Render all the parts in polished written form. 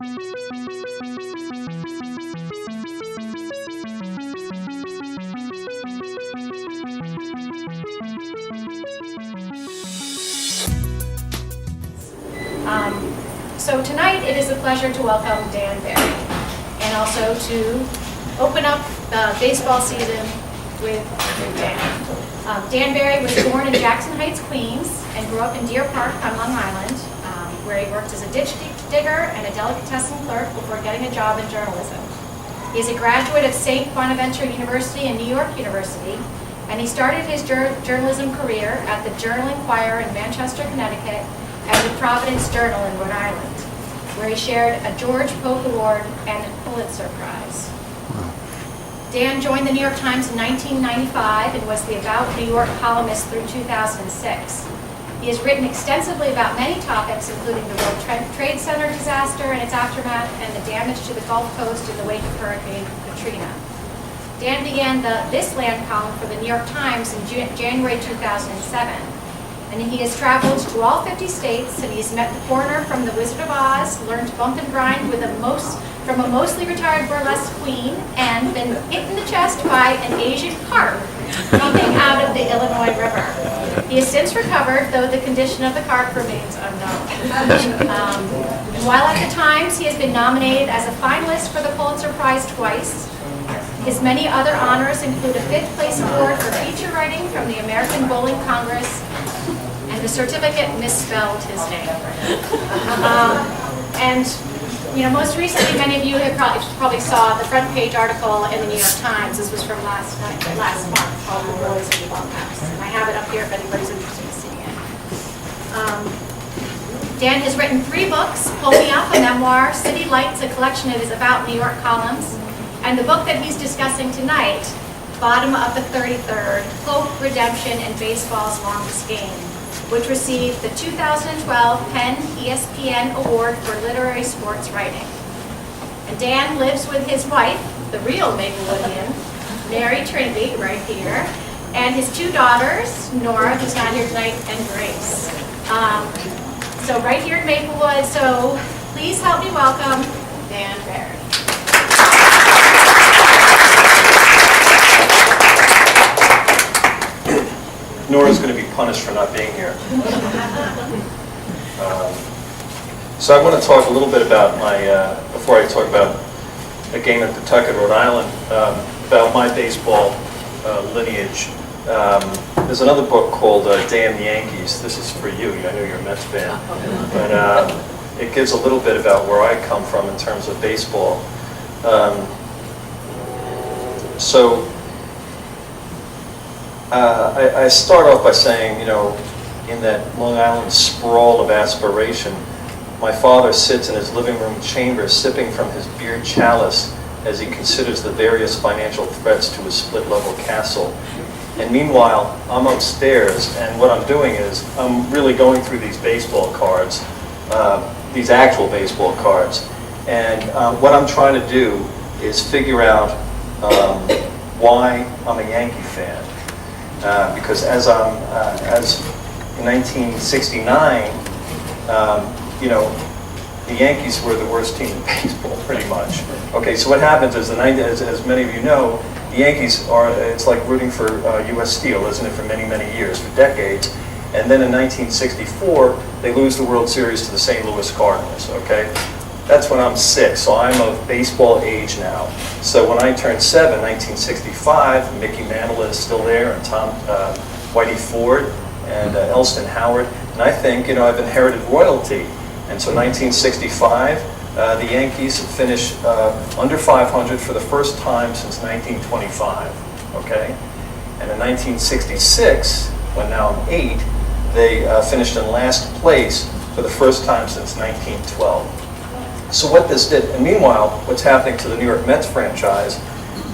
So tonight it is a pleasure to welcome Dan Barry and also to open up the baseball season with Dan. Dan Barry was born in Jackson Heights, Queens and grew up in Deer Park on Long Island, where he worked as a ditch digger and a delicatessen clerk before getting a job in journalism. He is a graduate of St. Bonaventure University and New York University, and he started his journalism career at the Journal-Enquirer in Manchester, Connecticut, and the Providence Journal in Rhode Island, where he shared a George Polk Award and a Pulitzer Prize. Dan joined the New York Times in 1995 and was the About New York columnist through 2006. He has written extensively about many topics, including the World Trade Center disaster and its aftermath, and the damage to the Gulf Coast in the wake of Hurricane Katrina. Dan began the This Land column for the New York Times in January 2007. And he has traveled to all 50 states, and he's met the coroner from The Wizard of Oz, learned to bump and grind with from a mostly retired burlesque queen, and been hit in the chest by an Asian carp leaping out of the Illinois River. He has since recovered, though the condition of the carp remains unknown. While at the Times, he has been nominated as a finalist for the Pulitzer Prize twice. His many other honors include a 5th place award for feature writing from the American Bowling Congress, and the certificate misspelled his name. And most recently, many of you have probably saw the front page article in the New York Times. This was from last month, called "The Boys in the Bunkhouse." And I have it up here if anybody's interested in seeing it. Dan has written 3 books: "Pull Me Up," a memoir; "City Lights," a collection of his About New York columns; and the book that he's discussing tonight, "Bottom of the 33rd: Hope, Redemption, and Baseball's Longest Game," which received the 2012 Penn ESPN Award for Literary Sports Writing. And Dan lives with his wife, the real Maplewoodian, Mary Trinity, right here, and his 2 daughters, Nora, who's not here tonight, and Grace. So right here in Maplewood, so please help me welcome Dan Barry. Nora's going to be punished for not being here. So I want to talk a little bit about before I talk about a game in Pawtucket, Rhode Island, about my baseball lineage. There's another book called Damn Yankees. This is for you. I know you're a Mets fan. But it gives a little bit about where I come from in terms of baseball. I start off by saying, in that Long Island sprawl of aspiration, my father sits in his living room chamber sipping from his beer chalice as he considers the various financial threats to his split-level castle. And meanwhile, I'm upstairs, and what I'm doing is I'm really going through these baseball cards, these actual baseball cards. And what I'm trying to do is figure out why I'm a Yankee fan. Because as in 1969, the Yankees were the worst team in baseball, pretty much. Okay, so what happens is, as many of you know, the Yankees it's like rooting for U.S. Steel, isn't it, for many, many years, for decades. And then in 1964, they lose the World Series to the St. Louis Cardinals, okay? That's when I'm 6, so I'm of baseball age now. So when I turned 7, 1965, Mickey Mantle is still there, and Whitey Ford, and Elston Howard. And I think, I've inherited royalty. And so 1965, the Yankees finished under 500 for the first time since 1925, okay? And in 1966, when now I'm 8, they finished in last place for the first time since 1912. So what this did, and meanwhile, what's happening to the New York Mets franchise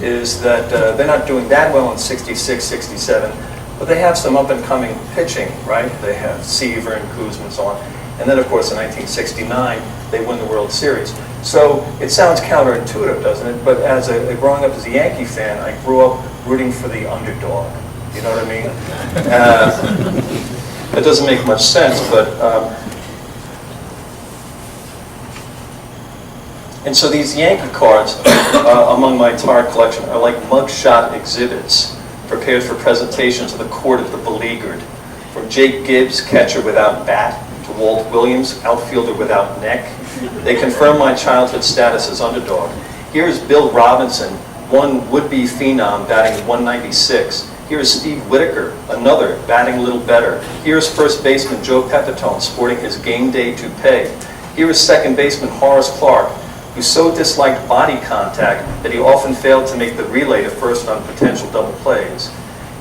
is that they're not doing that well in 66, 67, but they have some up-and-coming pitching, right? They have Seaver and Kuzma and so on. And then, of course, in 1969, they win the World Series. So it sounds counterintuitive, doesn't it? But growing up as a Yankee fan, I grew up rooting for the underdog. You know what I mean? That doesn't make much sense, but And so these Yankee cards, among my entire collection, are like mugshot exhibits prepared for presentation to the court of the beleaguered. From Jake Gibbs, catcher without bat, to Walt Williams, outfielder without neck, they confirm my childhood status as underdog. Here is Bill Robinson, one would-be phenom batting 196. Here is Steve Whitaker, another batting a little better. Here is first baseman Joe Pepitone sporting his game day toupee. Here is second baseman Horace Clark, who so disliked body contact that he often failed to make the relay to first on potential double plays.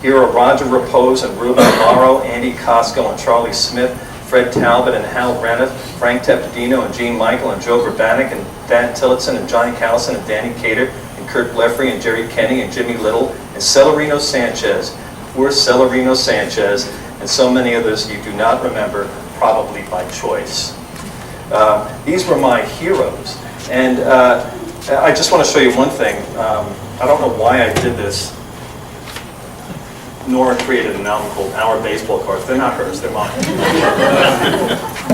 Here are Roger Repose and Ruben Amaro, Andy Costco and Charlie Smith, Fred Talbot and Hal Brenneth, Frank Tepedino and Gene Michael and Joe Urbanek and Dan Tillotson and Johnny Callison and Danny Cater and Kurt Bleffrey and Jerry Kenny and Jimmy Little and Celerino Sanchez, poor Celerino Sanchez, and so many others you do not remember, probably by choice. These were my heroes. And I just want to show you one thing. I don't know why I did this. Nora created an album called Our Baseball Cards. They're not hers, they're mine.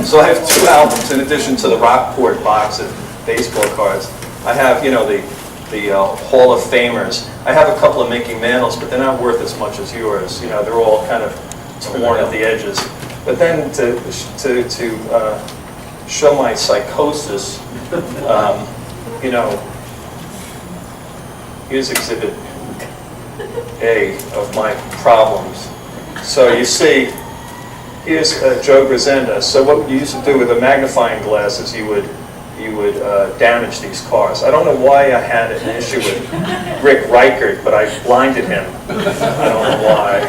So I have 2 albums in addition to the Rockport box of baseball cards. I have, you know, the Hall of Famers. I have a couple of Mickey Mantles, but they're not worth as much as yours. You know, they're all kind of torn at the edges. But then to show my psychosis, you know, here's Exhibit A of my problems. So you see, here's Joe Grisenda. So what you used to do with a magnifying glass is you would damage these cars. I don't know why I had an issue with Rick Reichert, but I blinded him. I don't know why.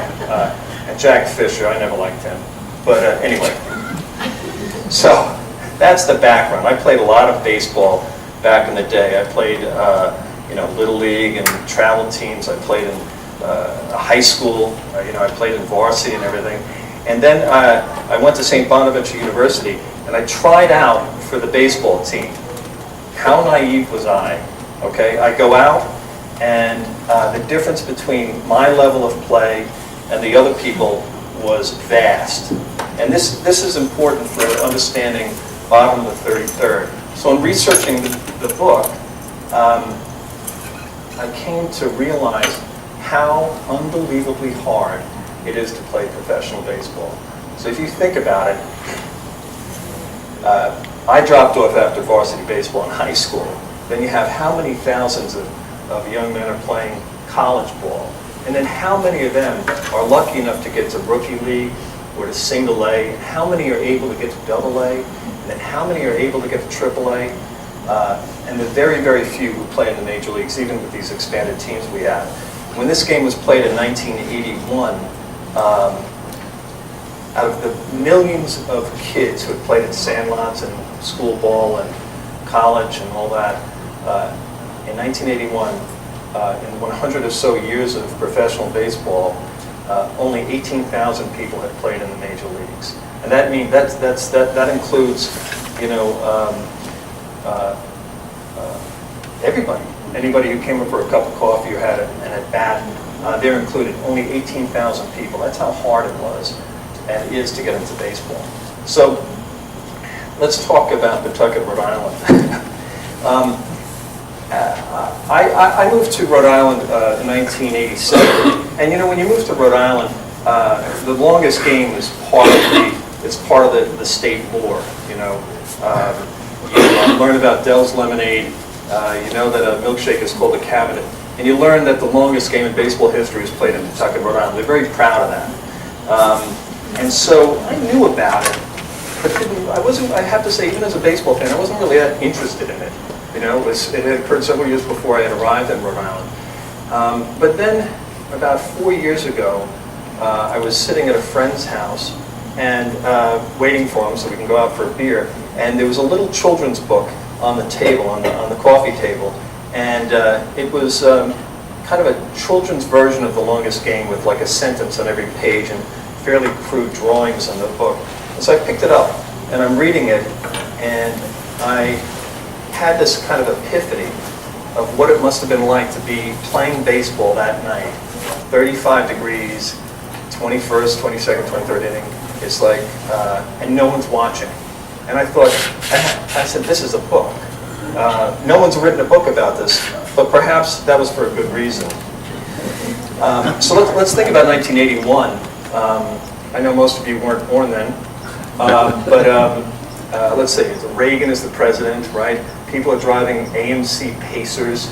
And Jack Fisher, I never liked him. But anyway, so that's the background. I played a lot of baseball back in the day. I played, you know, Little League and travel teams. I played in high school. You know, I played in varsity and everything. And then I went to St. Bonaventure University, and I tried out for the baseball team. How naive was I? Okay, I go out, and the difference between my level of play and the other people was vast. And this is important for understanding bottom of the 33rd. So in researching the book, I came to realize how unbelievably hard it is to play professional baseball. So if you think about it, I dropped off after varsity baseball in high school. Then you have how many thousands of young men are playing college ball. And then how many of them are lucky enough to get to rookie league or to single A? How many are able to get to double A? And then how many are able to get to triple A? And the very, very few who play in the major leagues, even with these expanded teams we have. When this game was played in 1981, out of the millions of kids who had played at sandlots and school ball and college and all that, in 1981, in 100 or so years of professional baseball, only 18,000 people had played in the major leagues. And that means that includes, you know, everybody. Anybody who came up for a cup of coffee or had an at-bat, they're included. Only 18,000 people. That's how hard it was and is to get into baseball. So let's talk about Pawtucket, Rhode Island. I moved to Rhode Island in 1987, and you know, when you move to Rhode Island, the longest game is part of the state lore. You know, you learn about Dell's Lemonade. You know that a milkshake is called a cabinet, and you learn that the longest game in baseball history is played in Pawtucket, Rhode Island. They're very proud of that. And so I knew about it, but I have to say, even as a baseball fan, I wasn't really that interested in it. You know, it had occurred several years before I had arrived in Rhode Island. But then, about 4 years ago, I was sitting at a friend's house and waiting for him so we can go out for a beer. And there was a little children's book on the table, on the coffee table, and it was kind of a children's version of The Longest Game with like a sentence on every page and fairly crude drawings in the book. And so I picked it up, and I'm reading it, and I had this kind of epiphany of what it must have been like to be playing baseball that night. 35 degrees, 21st, 22nd, 23rd inning. It's like, and no one's watching. And I thought, I said, this is a book. No one's written a book about this, but perhaps that was for a good reason. So let's think about 1981. I know most of you weren't born then, but let's say Reagan is the president, right? People are driving AMC Pacers.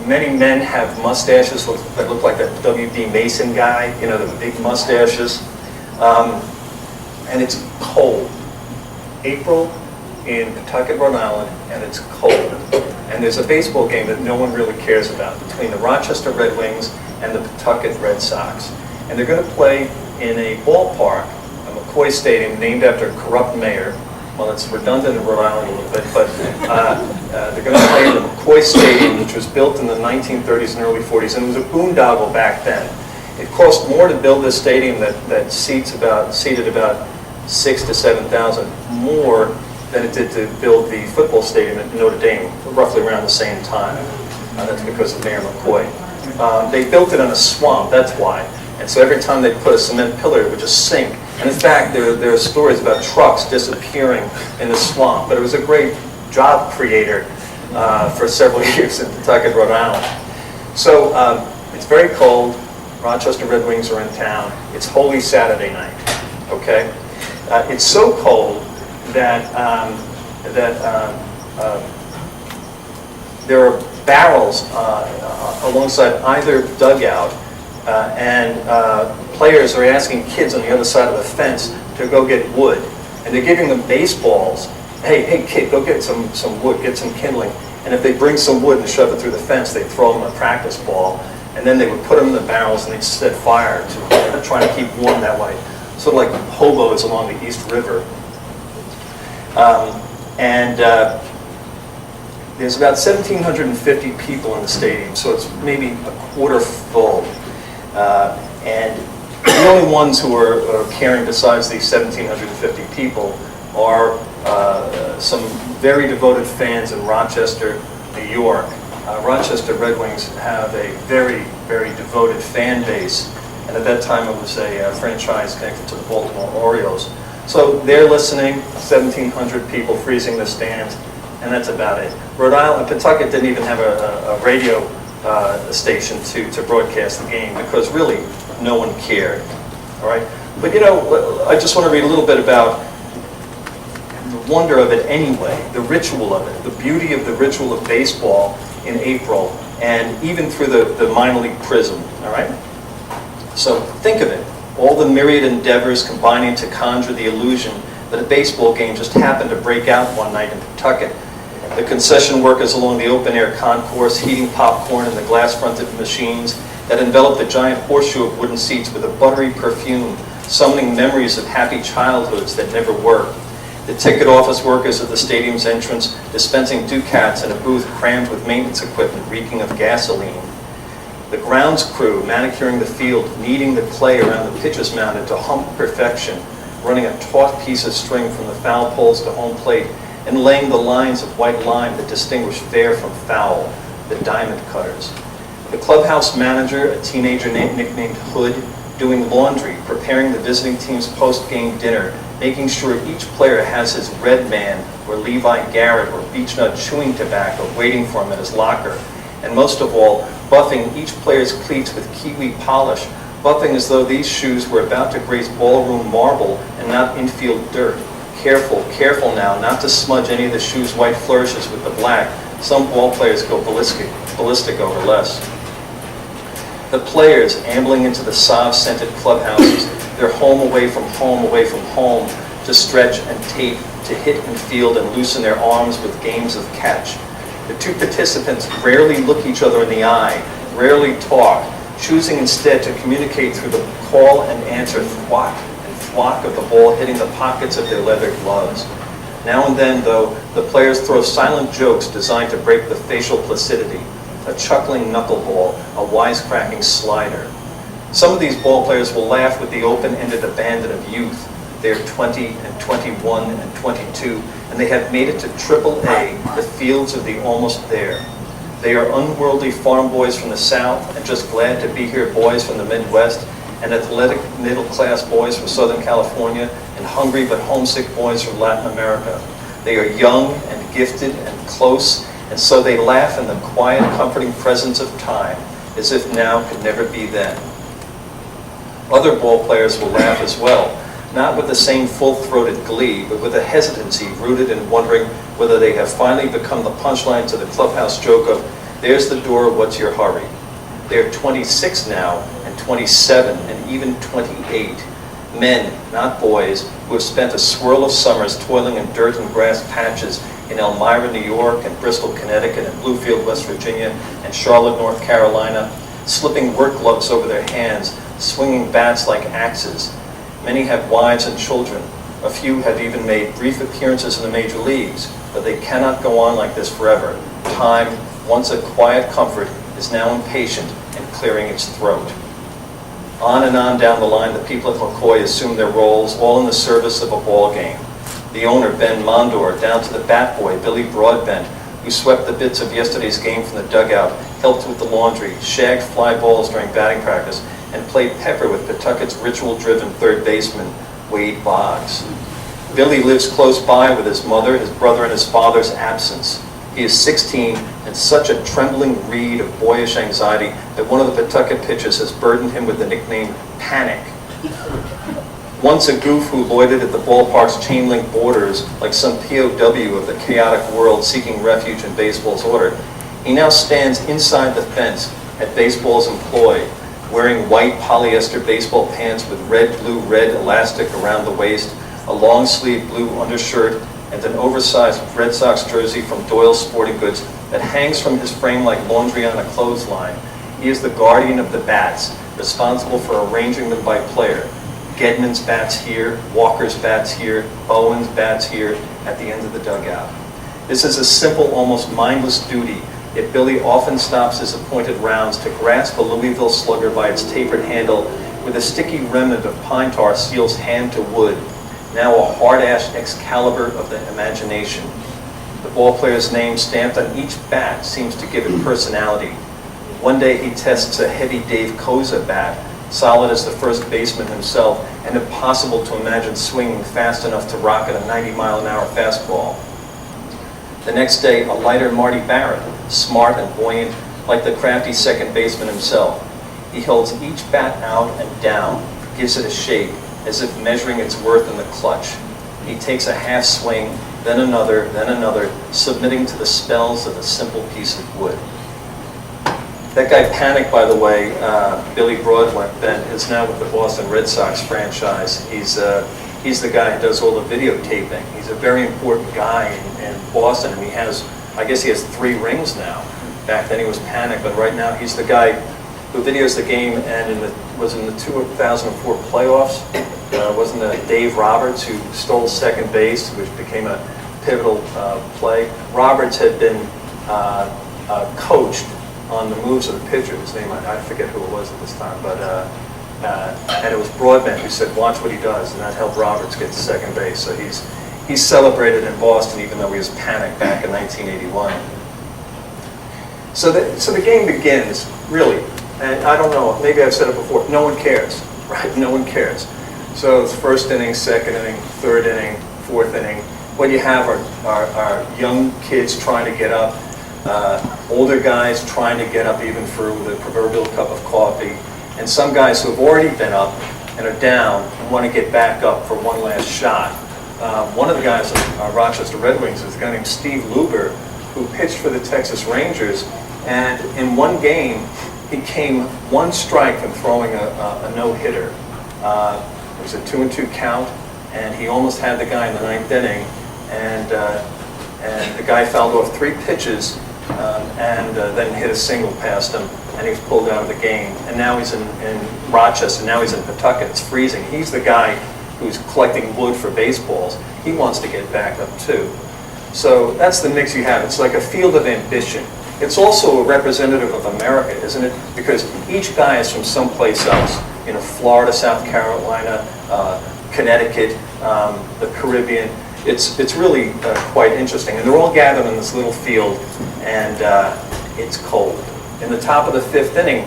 Many men have mustaches that look like that W.B. Mason guy, you know, the big mustaches. And it's cold. April in Pawtucket, Rhode Island, and it's cold. And there's a baseball game that no one really cares about between the Rochester Red Wings and the Pawtucket Red Sox. And they're going to play in a ballpark, a McCoy Stadium, named after a corrupt mayor. Well, it's redundant in Rhode Island a little bit, but they're going to play in the McCoy Stadium, which was built in the 1930s and early 40s, and it was a boondoggle back then. It cost more to build this stadium that seated about 6,000 to 7,000 more than it did to build the football stadium at Notre Dame, roughly around the same time. That's because of Mayor McCoy. They built it on a swamp, that's why. And so every time they put a cement pillar, it would just sink. And in fact, there are stories about trucks disappearing in the swamp. But it was a great job creator for several years in Pawtucket, Rhode Island. So it's very cold. Rochester Red Wings are in town. It's Holy Saturday night, okay? It's so cold that, there are barrels alongside either dugout, and players are asking kids on the other side of the fence to go get wood. And they're giving them baseballs. Hey kid, go get some wood, get some kindling. And if they bring some wood and shove it through the fence, they throw them a practice ball. And then they would put them in the barrels and they'd set fire to try to keep warm that way. Sort of like hobos along the East River. There's about 1,750 people in the stadium, so it's maybe a quarter full. And the only ones who are caring besides these 1,750 people are some very devoted fans in Rochester, New York. Rochester Red Wings have a very, very devoted fan base. And at that time it was a franchise connected to the Baltimore Orioles. So they're listening, 1,700 people freezing the stands, and that's about it. Rhode Island, Pawtucket didn't even have a radio station to broadcast the game because really no one cared. All right? But you know, I just want to read a little bit about the wonder of it anyway, the ritual of it, the beauty of the ritual of baseball in April, and even through the minor league prism. All right? So think of it. All the myriad endeavors combining to conjure the illusion that a baseball game just happened to break out one night in Pawtucket. The concession workers along the open-air concourse heating popcorn in the glass-fronted machines that enveloped the giant horseshoe of wooden seats with a buttery perfume, summoning memories of happy childhoods that never were. The ticket office workers at the stadium's entrance dispensing ducats in a booth crammed with maintenance equipment reeking of gasoline. The grounds crew manicuring the field, kneading the clay around the pitcher's mound into hump perfection, running a taut piece of string from the foul poles to home plate, and laying the lines of white lime that distinguish fair from foul, the diamond cutters. The clubhouse manager, a teenager nicknamed Hood, doing laundry, preparing the visiting team's post-game dinner, making sure each player has his Red Man or Levi Garrett or Beechnut chewing tobacco waiting for him at his locker, and most of all, buffing each player's cleats with kiwi polish, buffing as though these shoes were about to graze ballroom marble and not infield dirt. Careful, careful now, not to smudge any of the shoes' white flourishes with the black. Some ball players go ballistic over less. The players ambling into the Sauve-scented clubhouses, their home away from home, to stretch and tape, to hit and field and loosen their arms with games of catch. The two participants rarely look each other in the eye, rarely talk, choosing instead to communicate through the call and answer thwack and thwack of the ball hitting the pockets of their leather gloves. Now and then, though, the players throw silent jokes designed to break the facial placidity, a chuckling knuckleball, a wisecracking slider. Some of these ball players will laugh with the open-ended abandon of youth. They're 20 and 21 and 22, and they have made it to Triple-A, the fields of the almost there. They are unworldly farm boys from the South and just glad to be here boys from the Midwest, and athletic middle-class boys from Southern California, and hungry but homesick boys from Latin America. They are young and gifted and close, and so they laugh in the quiet, comforting presence of time, as if now could never be then. Other ball players will laugh as well, not with the same full-throated glee, but with a hesitancy rooted in wondering whether they have finally become the punchline to the clubhouse joke of, "There's the door, what's your hurry?" They're 26 now, and 27, and even 28. Men, not boys, who have spent a swirl of summers toiling in dirt and grass patches in Elmira, New York, and Bristol, Connecticut, and Bluefield, West Virginia, and Charlotte, North Carolina, slipping work gloves over their hands, swinging bats like axes. Many have wives and children. A few have even made brief appearances in the major leagues, but they cannot go on like this forever. Time, once a quiet comfort, is now impatient and clearing its throat. On and on down the line, the people at McCoy assume their roles, all in the service of a ball game. The owner, Ben Mondor, down to the bat boy, Billy Broadbent, who swept the bits of yesterday's game from the dugout, helped with the laundry, shagged fly balls during batting practice, and played pepper with Pawtucket's ritual-driven third baseman, Wade Boggs. Billy lives close by with his mother, his brother, and his father's absence. He is 16 and such a trembling reed of boyish anxiety that one of the Pawtucket pitchers has burdened him with the nickname Panic. Once a goof who loitered at the ballpark's chain-link borders like some POW of the chaotic world seeking refuge in baseball's order, he now stands inside the fence at baseball's employ, wearing white polyester baseball pants with red-blue-red elastic around the waist, a long-sleeved blue undershirt, and an oversized Red Sox jersey from Doyle's Sporting Goods that hangs from his frame like laundry on a clothesline. He is the guardian of the bats, responsible for arranging them by player. Gedman's bats here, Walker's bats here, Bowen's bats here, at the end of the dugout. This is a simple, almost mindless duty, yet Billy often stops his appointed rounds to grasp a Louisville slugger by its tapered handle with a sticky remnant of pine tar seals hand to wood, now a hard-ash Excalibur of the imagination. The ball player's name stamped on each bat seems to give it personality. One day he tests a heavy Dave Koza bat, solid as the first baseman himself, and impossible to imagine swinging fast enough to rocket a 90-mile-an-hour fastball. The next day, a lighter Marty Barrett, smart and buoyant, like the crafty second baseman himself. He holds each bat out and down, gives it a shape, as if measuring its worth in the clutch. He takes a half swing, then another, submitting to the spells of a simple piece of wood. That guy Panic, by the way, Billy Broadbent, is now with the Boston Red Sox franchise. He's the guy who does all the videotaping. He's a very important guy in Boston, and I guess he has 3 rings now. Back then he was Panic, but right now he's the guy who videos the game and was in the 2004 playoffs. Wasn't it Dave Roberts who stole second base, which became a pivotal play? Roberts had been coached on the moves of the pitcher. His name, I forget who it was at this time, but and it was Broadbent who said, "Watch what he does," and that helped Roberts get to second base. So he's celebrated in Boston, even though he was Panic back in 1981. So the game begins, really, and I don't know, maybe I've said it before, no one cares, right? No one cares. So it's first inning, second inning, third inning, fourth inning. What you have are young kids trying to get up, older guys trying to get up even for the proverbial cup of coffee, and some guys who have already been up and are down and want to get back up for one last shot. One of the guys at Rochester Red Wings is a guy named Steve Luber, who pitched for the Texas Rangers, and in one game he came 1 strike from throwing a no-hitter. It was a 2-2 count, and he almost had the guy in the 9th inning, and the guy fouled off 3 pitches and then hit a single past him, and he was pulled out of the game. And now he's in Rochester, now he's in Pawtucket, it's freezing. He's the guy who's collecting wood for baseballs. He wants to get back up too. So that's the mix you have. It's like a field of ambition. It's also a representative of America, isn't it? Because each guy is from someplace else. You know, Florida, South Carolina, Connecticut, the Caribbean. It's really quite interesting. And they're all gathered in this little field, and it's cold. In the top of the 5th inning,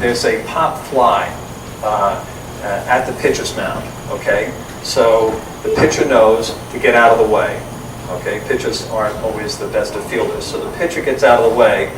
there's a pop fly at the pitcher's mound, okay? So the pitcher knows to get out of the way. Okay, pitchers aren't always the best of fielders. So the pitcher gets out of the way.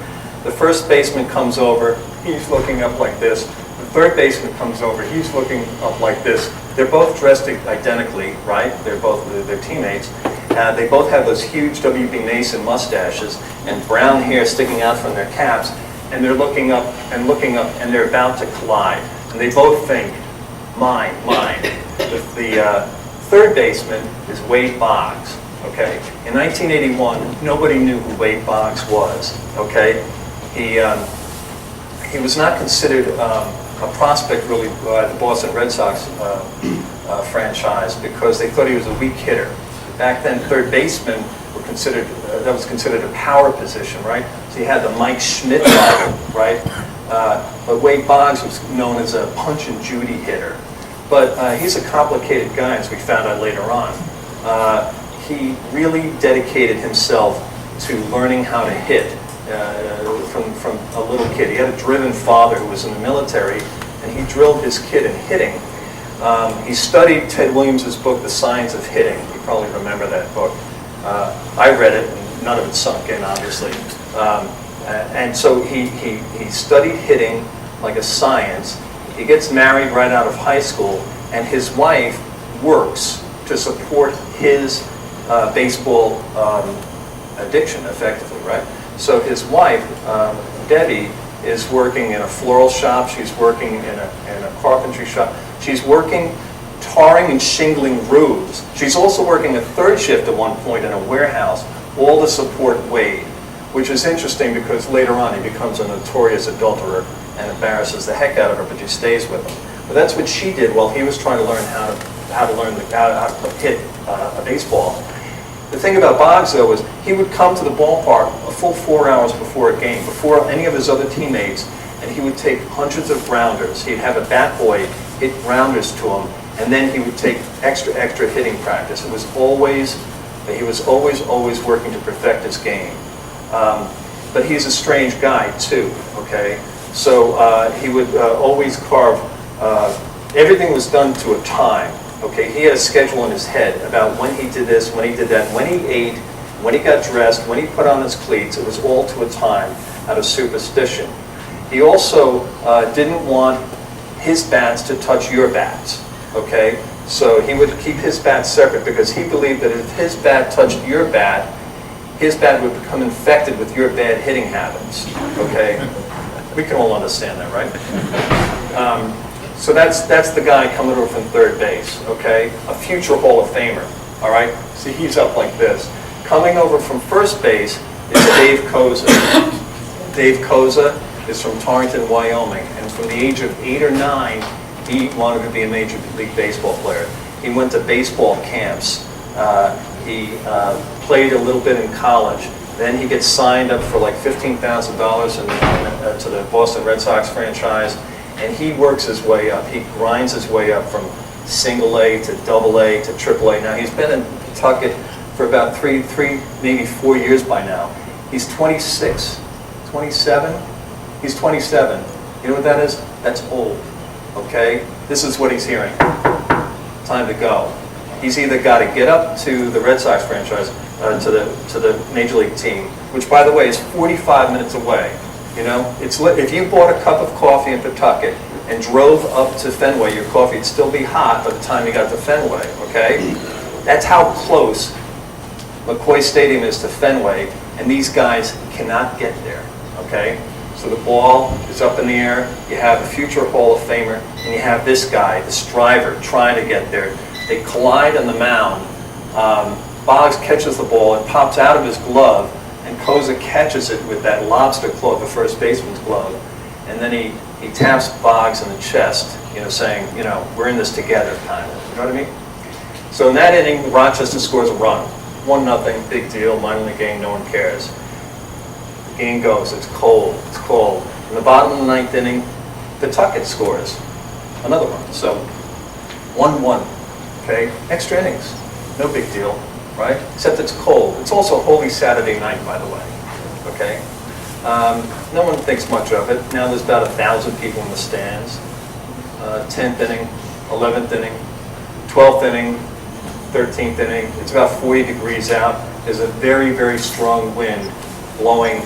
The first baseman comes over. He's looking up like this. The third baseman comes over. He's looking up like this. They're both dressed identically, right? They're teammates. They both have those huge W.B. Mason mustaches and brown hair sticking out from their caps. And they're looking up, and they're about to collide. And they both think, mine. The third baseman is Wade Boggs. Okay. In 1981, nobody knew who Wade Boggs was. Okay. He was not considered a prospect really by the Boston Red Sox franchise because they thought he was a weak hitter. Back then, third basemen were considered that was considered a power position, right? So you had the Mike Schmidt model, right? But Wade Boggs was known as a punch and Judy hitter. But he's a complicated guy, as we found out later on. He really dedicated himself to learning how to hit from a little kid. He had a driven father who was in the military, and he drilled his kid in hitting. He studied Ted Williams' book, The Science of Hitting. You probably remember that book. I read it, and none of it sunk in, obviously. And so he studied hitting like a science. He gets married right out of high school, and his wife works to support his baseball addiction, effectively, right? So his wife, Debbie, is working in a floral shop. She's working in a carpentry shop. She's working tarring and shingling roofs. She's also working a third shift at one point in a warehouse, all to support Wade, which is interesting because later on he becomes a notorious adulterer and embarrasses the heck out of her, but she stays with him. But that's what she did while he was trying to learn how to hit a baseball. The thing about Boggs, though, is he would come to the ballpark a full 4 hours before a game, before any of his other teammates, and he would take hundreds of grounders. He'd have a bat boy hit grounders to him, and then he would take extra hitting practice. He was always working to perfect his game. But he's a strange guy, too, okay? So he would always carve, everything was done to a time. Okay, he had a schedule in his head about when he did this, when he did that, when he ate, when he got dressed, when he put on his cleats. It was all to a time, out of superstition. He also didn't want his bats to touch your bats. Okay, so he would keep his bat separate because he believed that if his bat touched your bat, his bat would become infected with your bad hitting habits. Okay, we can all understand that, right? So that's the guy coming over from third base, okay? A future Hall of Famer, all right? See, he's up like this. Coming over from first base is Dave Koza. Dave Koza is from Torrington, Wyoming, and from the age of 8 or 9, he wanted to be a Major League Baseball player. He went to baseball camps. He played a little bit in college. Then he gets signed up for like $15,000 to the Boston Red Sox franchise. And he works his way up. He grinds his way up from single A to double A to triple A. Now, he's been in Pawtucket for about three, maybe 4 years by now. He's 26, 27. He's 27. You know what that is? That's old, okay? This is what he's hearing. Time to go. He's either got to get up to the Red Sox franchise, to the Major League team, which, by the way, is 45 minutes away. You know, if you bought a cup of coffee in Pawtucket and drove up to Fenway, your coffee would still be hot by the time you got to Fenway, okay? That's how close McCoy Stadium is to Fenway, and these guys cannot get there, okay? So the ball is up in the air, you have a future Hall of Famer, and you have this guy, the striver, trying to get there. They collide on the mound. Boggs catches the ball, it pops out of his glove, and Koza catches it with that lobster claw, the first baseman's glove, and then he taps Boggs in the chest, you know, saying, you know, we're in this together, kind of. You know what I mean? So in that inning, Rochester scores a run. 1-0, big deal, minor league game, no one cares. The game goes, it's cold. In the bottom of the 9th inning, Pawtucket scores another one. So 1-1, okay? Extra innings, no big deal. Right? Except it's cold. It's also Holy Saturday night, by the way. Okay? No one thinks much of it. Now there's about 1,000 people in the stands. 10th inning, 11th inning, 12th inning, 13th inning. It's about 40 degrees out. there's a very, very strong wind blowing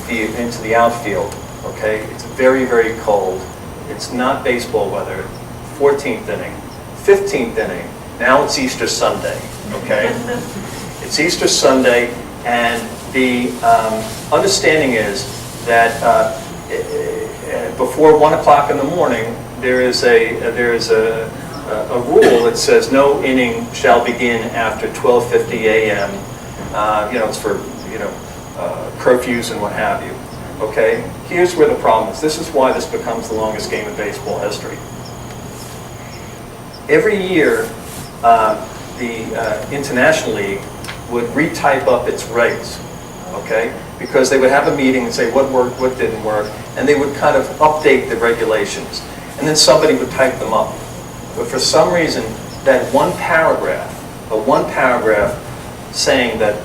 into the outfield, okay? It's very, very cold. It's not baseball weather. 14th inning, 15th inning, now it's Easter Sunday, okay? It's Easter Sunday, and the understanding is that before 1 o'clock in the morning, there is a rule that says no inning shall begin after 12:50 a.m. It's for curfews and what have you. Okay, here's where the problem is. This is why this becomes the longest game in baseball history. Every year, the International League would retype up its regs, okay? Because they would have a meeting and say what worked, what didn't work, and they would kind of update the regulations. And then somebody would type them up. But for some reason, that one paragraph saying that,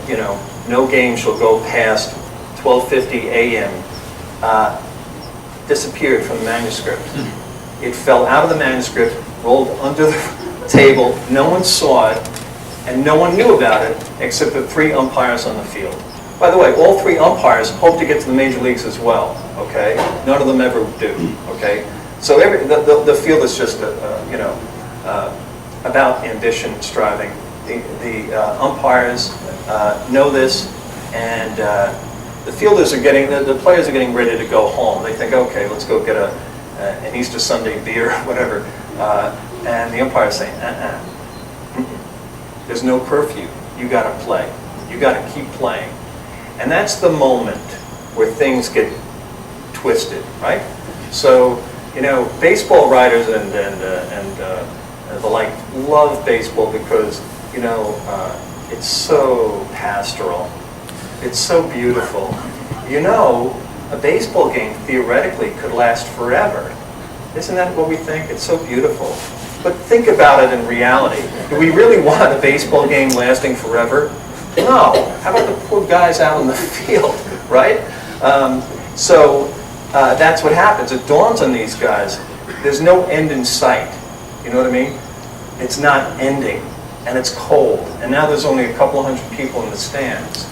no game shall go past 12:50 a.m. Disappeared from the manuscript. It fell out of the manuscript, rolled under the table, no one saw it, and no one knew about it except the 3 umpires on the field. By the way, all 3 umpires hope to get to the major leagues as well, okay? None of them ever do, okay? So the field is just, about ambition, striving. The umpires know this, and the fielders are the players are getting ready to go home. They think, okay, let's go get an Easter Sunday beer, whatever. And the umpire's saying, there's no curfew. You got to play. You got to keep playing. And that's the moment where things get twisted, right? So, baseball writers and the like love baseball because, it's so pastoral. It's so beautiful. A baseball game theoretically could last forever. Isn't that what we think? It's so beautiful. But think about it in reality. Do we really want a baseball game lasting forever? No. How about the poor guys out in the field, right? That's what happens. It dawns on these guys. There's no end in sight. You know what I mean? It's not ending. And it's cold. And now there's only a couple hundred people in the stands.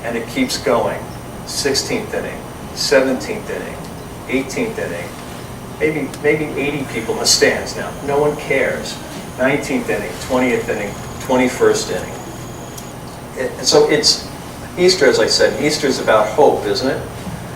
And it keeps going. 16th inning, 17th inning, 18th inning, maybe 80 people in the stands now. No one cares. 19th inning, 20th inning, 21st inning. So it's Easter, as I said. Easter is about hope, isn't it?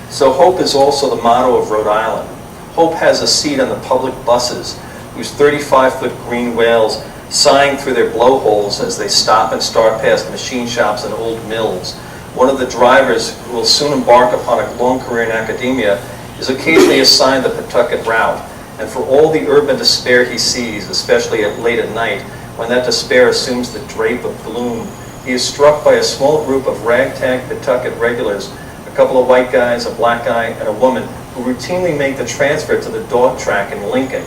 So hope is also the motto of Rhode Island. Hope has a seat on the public buses, whose 35-foot green whales sighing through their blowholes as they stop and start past machine shops and old mills. One of the drivers, who will soon embark upon a long career in academia, is occasionally assigned the Pawtucket route. And for all the urban despair he sees, especially late at night, when that despair assumes the drape of gloom, he is struck by a small group of ragtag Pawtucket regulars, a couple of white guys, a black guy, and a woman, who routinely make the transfer to the dog track in Lincoln.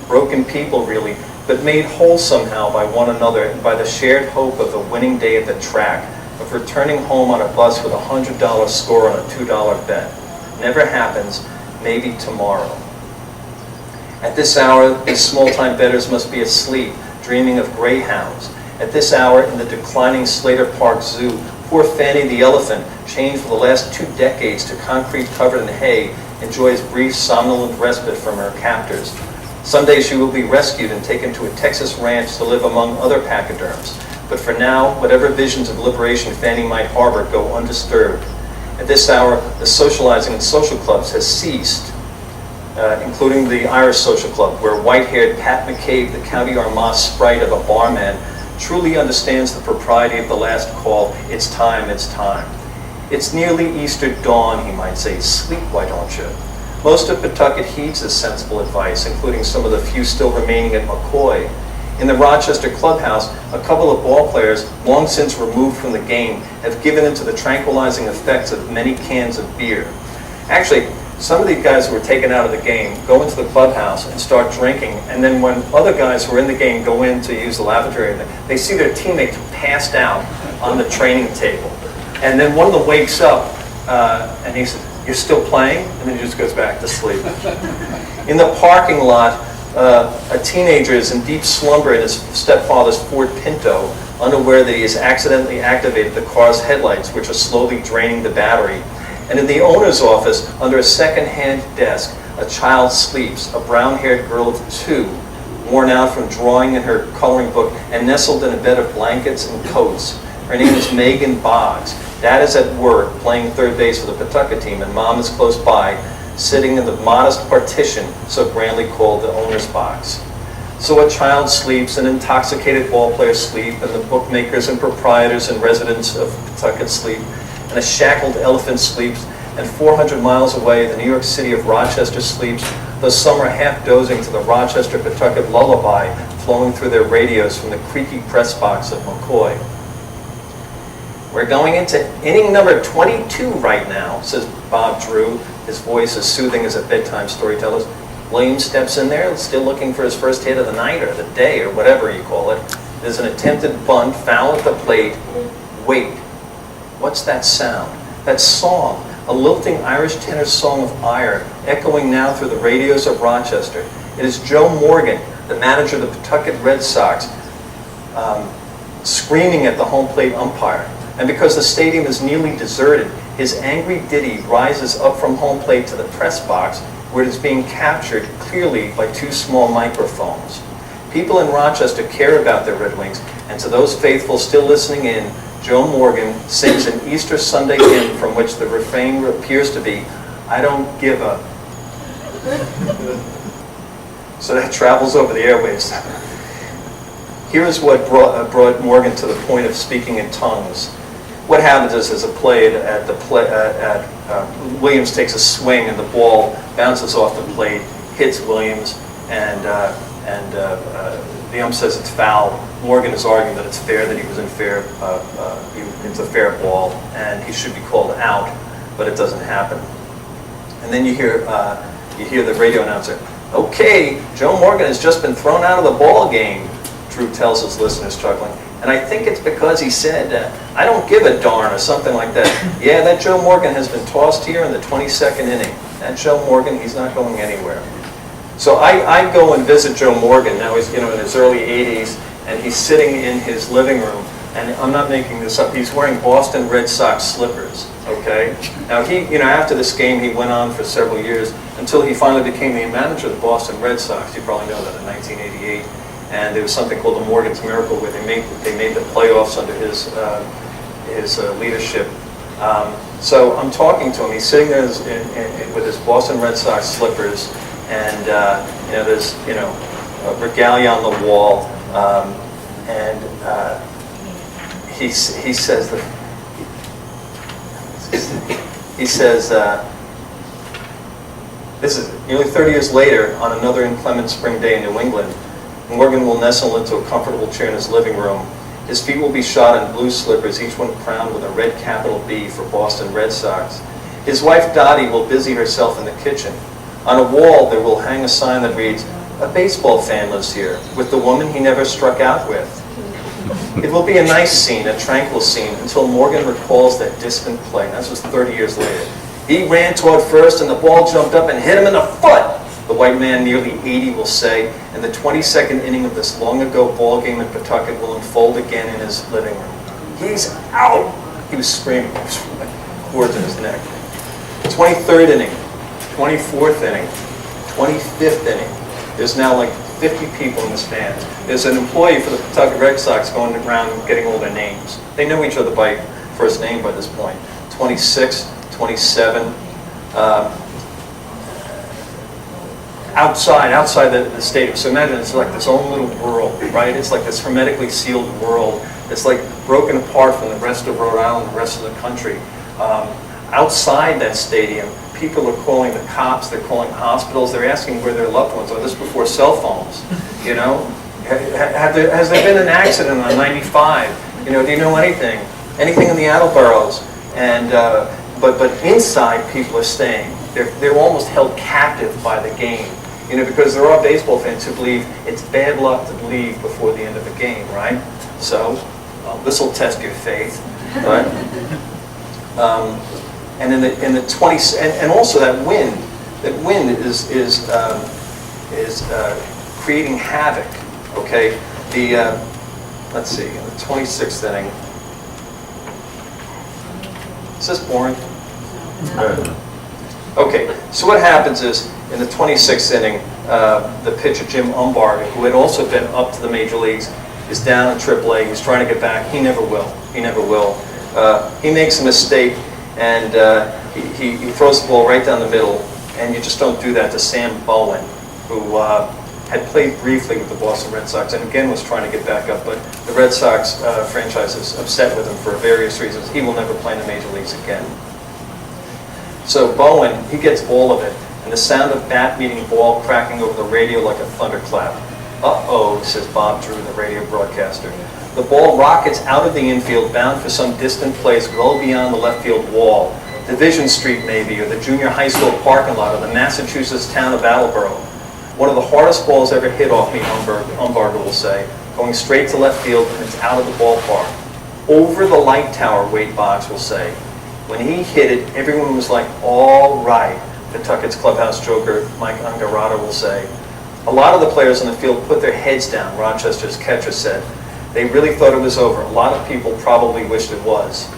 Broken people, really, but made whole somehow by one another and by the shared hope of a winning day at the track, of returning home on a bus with a $100 score on a $2 bet. Never happens, maybe tomorrow. At this hour, these small-time bettors must be asleep, dreaming of greyhounds. At this hour, in the declining Slater Park Zoo, poor Fanny the elephant, chained for the last 2 decades to concrete covered in hay, enjoys brief somnolent respite from her captors. Someday she will be rescued and taken to a Texas ranch to live among other pachyderms. But for now, whatever visions of liberation Fanny might harbor go undisturbed. At this hour, the socializing in social clubs has ceased, including the Irish Social Club, where white-haired Pat McCabe, the County Armagh sprite of a barman, truly understands the propriety of the last call, "It's time, it's time." It's nearly Easter dawn, he might say. Sleep, why don't you? Most of Pawtucket heeds this sensible advice, including some of the few still remaining at McCoy. In the Rochester clubhouse, a couple of ball players, long since removed from the game, have given into the tranquilizing effects of many cans of beer. Actually, some of these guys who were taken out of the game go into the clubhouse and start drinking, and then when other guys who are in the game go in to use the lavatory, they see their teammates passed out on the training table. And then one of them wakes up, and he says, "You're still playing?" And then he just goes back to sleep. In the parking lot, A teenager is in deep slumber in his stepfather's Ford Pinto, unaware that he has accidentally activated the car's headlights, which are slowly draining the battery. And in the owner's office, under a second-hand desk, a child sleeps, a brown-haired girl of 2, worn out from drawing in her coloring book and nestled in a bed of blankets and coats. Her name is Megan Boggs. Dad is at work playing third base for the Pawtucket team, and Mom is close by, sitting in the modest partition so grandly called the owner's box. So a child sleeps, an intoxicated ball player sleep, and the bookmakers and proprietors and residents of Pawtucket sleep, and a shackled elephant sleeps, and 400 miles away, the New York City of Rochester sleeps, though some are half dozing to the Rochester Pawtucket lullaby flowing through their radios from the creaky press box of McCoy. We're going into inning number 22 right now, says Bob Drew. His voice as soothing as a bedtime storyteller's. Williams steps in there, still looking for his first hit of the night or the day or whatever you call it. There's an attempted bunt, foul at the plate. Wait, what's that sound? That song, a lilting Irish tenor song of ire, echoing now through the radios of Rochester. It is Joe Morgan, the manager of the Pawtucket Red Sox, screaming at the home plate umpire. And because the stadium is nearly deserted, his angry ditty rises up from home plate to the press box, where it is being captured clearly by 2 small microphones. People in Rochester care about their Red Wings, and to those faithful still listening in, Joe Morgan sings an Easter Sunday hymn from which the refrain appears to be, "I don't give a." So that travels over the airwaves. Here is what brought Morgan to the point of speaking in tongues. What happens is, as a play Williams takes a swing and the ball bounces off the plate, hits Williams, and the ump says it's foul. Morgan is arguing that it's fair, that he was in fair, it's a fair ball, and he should be called out, but it doesn't happen. And then you hear the radio announcer, "Okay, Joe Morgan has just been thrown out of the ball game," Drew tells his listeners, chuckling. And I think it's because he said, "I don't give a darn," or something like that. Yeah, that Joe Morgan has been tossed here in the 22nd inning. That Joe Morgan, he's not going anywhere. So I go and visit Joe Morgan. Now he's in his early 80s, and he's sitting in his living room. And I'm not making this up. He's wearing Boston Red Sox slippers. Okay. Now after this game, he went on for several years until he finally became the manager of the Boston Red Sox. You probably know that in 1988. And there was something called the Morgan's Miracle, where they made the playoffs under his leadership. So I'm talking to him. He's sitting there with his Boston Red Sox slippers, and there's a regalia on the wall, and he says this is nearly 30 years later, on another inclement spring day in New England. Morgan will nestle into a comfortable chair in his living room. His feet will be shod in blue slippers, each one crowned with a red capital B for Boston Red Sox. His wife Dottie will busy herself in the kitchen. On a wall there will hang a sign that reads, "A baseball fan lives here, with the woman he never struck out with." It will be a nice scene, a tranquil scene, until Morgan recalls that distant play. This was 30 years later. "He ran toward first and the ball jumped up and hit him in the foot," the white man, nearly 80, will say, and the 22nd inning of this long-ago ball game in Pawtucket will unfold again in his living room. "He's out!" he was screaming, cords in his neck. 23rd inning, 24th inning, 25th inning. There's now like 50 people in the stands. There's an employee for the Pawtucket Red Sox going around and getting all their names. They know each other by first name by this point. 26, 27. Outside the stadium. So imagine it's like this own little world, right? It's like this hermetically sealed world. It's like broken apart from the rest of Rhode Island, the rest of the country. Outside that stadium, people are calling the cops, they're calling hospitals, they're asking where their loved ones are. This before cell phones, Has there been an accident on 95? Do you know anything? Anything in the Attleboroughs? And but inside, people are staying. They're almost held captive by the game. Because there are baseball fans who believe it's bad luck to leave before the end of the game, right? So, this will test your faith, right? And in the 20s, and also that wind is creating havoc, okay? Let's see, in the 26th inning. Is this boring? Good. Okay, so what happens is, in the 26th inning, the pitcher, Jim Umbarger, who had also been up to the major leagues, is down in AAA. He's trying to get back. He never will. He never will. He makes a mistake, and he throws the ball right down the middle, and you just don't do that to Sam Bowen, who had played briefly with the Boston Red Sox, and again was trying to get back up, but the Red Sox franchise is upset with him for various reasons. He will never play in the major leagues again. So Bowen, he gets all of it, and the sound of bat meeting ball cracking over the radio like a thunderclap. Uh-oh, says Bob Drew, the radio broadcaster. The ball rockets out of the infield, bound for some distant place well beyond the left field wall. Division Street, maybe, or the junior high school parking lot of the Massachusetts town of Attleboro. One of the hardest balls ever hit off me, Umbarger will say, going straight to left field, and it's out of the ballpark. Over the light tower, Wade Boggs will say. When he hit it, everyone was like, all right, Pawtucket's clubhouse joker, Mike Angarata, will say. A lot of the players on the field put their heads down, Rochester's catcher said. They really thought it was over. A lot of people probably wished it was.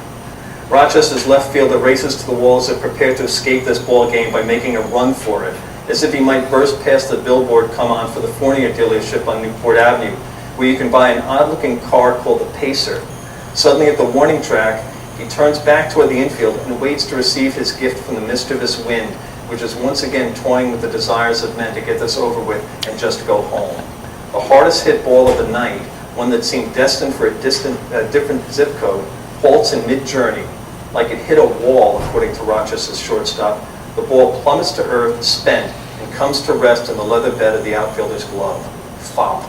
Rochester's left fielder races to the wall as if prepared to escape this ball game by making a run for it, as if he might burst past the billboard come on for the Fournier dealership on Newport Avenue, where you can buy an odd-looking car called the Pacer. Suddenly at the warning track, he turns back toward the infield and waits to receive his gift from the mischievous wind, which is once again toying with the desires of men to get this over with and just go home. The hardest hit ball of the night, one that seemed destined for a different zip code, halts in mid-journey. Like it hit a wall, according to Rochester's shortstop. The ball plummets to earth, spent, and comes to rest in the leather bed of the outfielder's glove. Foul.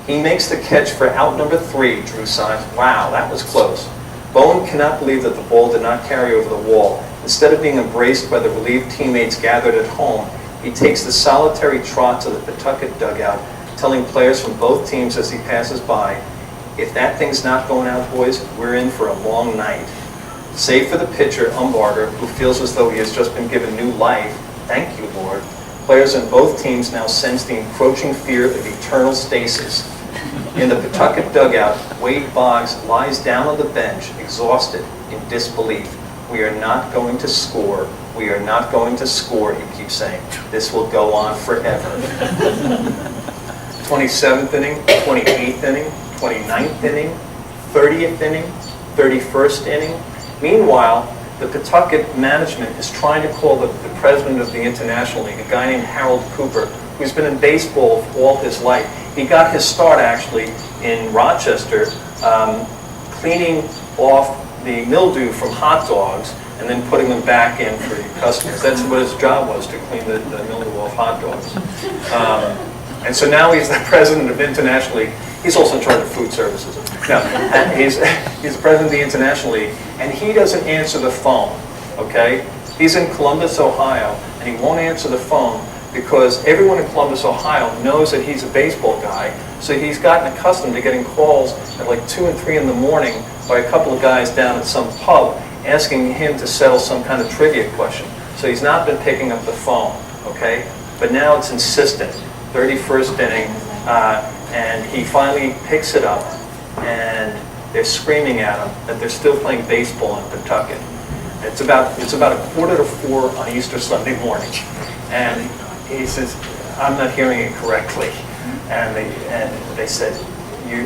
He makes the catch for out number 3, Drew sighs. Wow, that was close. Bowen cannot believe that the ball did not carry over the wall. Instead of being embraced by the relieved teammates gathered at home, he takes the solitary trot to the Pawtucket dugout, telling players from both teams as he passes by, if that thing's not going out, boys, we're in for a long night. Save for the pitcher, Umbarger, who feels as though he has just been given new life. Thank you, Lord. Players in both teams now sense the encroaching fear of eternal stasis. In the Pawtucket dugout, Wade Boggs lies down on the bench, exhausted, in disbelief. We are not going to score. We are not going to score, he keeps saying. This will go on forever. 27th inning, 28th inning, 29th inning, 30th inning, 31st inning. Meanwhile, the Pawtucket management is trying to call the president of the International League, a guy named Harold Cooper, who's been in baseball all his life. He got his start, actually, in Rochester, cleaning off the mildew from hot dogs and then putting them back in for your customers. That's what his job was, to clean the mildew off hot dogs. And so now he's the president of International League. He's also in charge of food services. Now, he's the president of the International League, and he doesn't answer the phone, okay? He's in Columbus, Ohio, and he won't answer the phone because everyone in Columbus, Ohio knows that he's a baseball guy, so he's gotten accustomed to getting calls at like 2 and 3 in the morning by a couple of guys down at some pub asking him to settle some kind of trivia question. So he's not been picking up the phone, okay? But now it's insistent. 31st inning, and he finally picks it up, and they're screaming at him that they're still playing baseball in Pawtucket. It's about 3:45 on Easter Sunday morning, and he says, "I'm not hearing it correctly," and they said,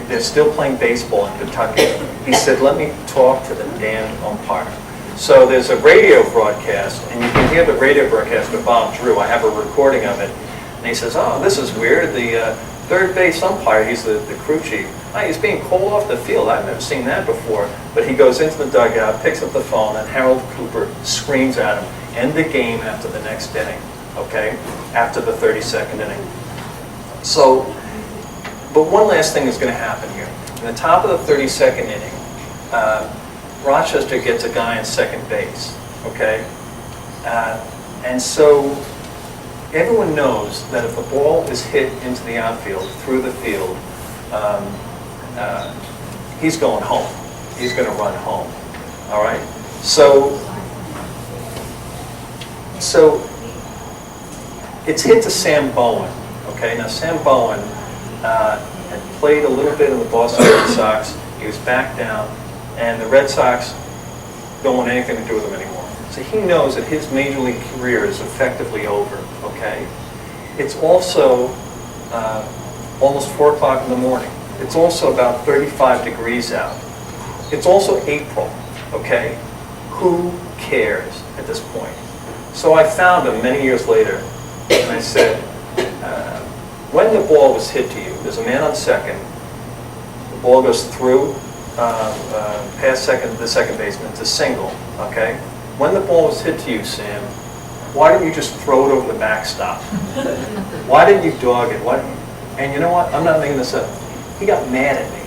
"They're still playing baseball in Pawtucket." He said, "Let me talk to the damn umpire." So there's a radio broadcast, and you can hear the radio broadcast of Bob Drew. I have a recording of it. And he says, "Oh, this is weird. The third base umpire, he's the crew chief. Oh, he's being called off the field. I've never seen that before." But he goes into the dugout, picks up the phone, and Harold Cooper screams at him, "End the game after the next inning," okay? After the 32nd inning. So, but one last thing is going to happen here. In the top of the 32nd inning, Rochester gets a guy in second base, okay? And so everyone knows that if the ball is hit into the outfield, through the field, he's going home. He's going to run home, all right? So it's hit to Sam Bowen, Okay, now Sam Bowen had played a little bit in the Boston Red Sox. He was back down, and the Red Sox don't want anything to do with him anymore. So he knows that his major league career is effectively over. Okay, it's also almost 4 o'clock in the morning. It's also about 35 degrees out. It's also April. Okay, who cares at this point? So I found him many years later, and I said, when the ball was hit to you, there's a man on second, the ball goes through, past the second baseman, it's a single, okay? When the ball was hit to you, Sam, why didn't you just throw it over the backstop? Why didn't you dog it? And you know what? I'm not making this up. He got mad at me.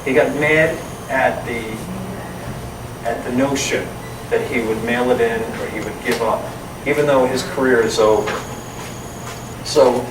He got mad at the notion that he would mail it in or he would give up, even though his career is over. So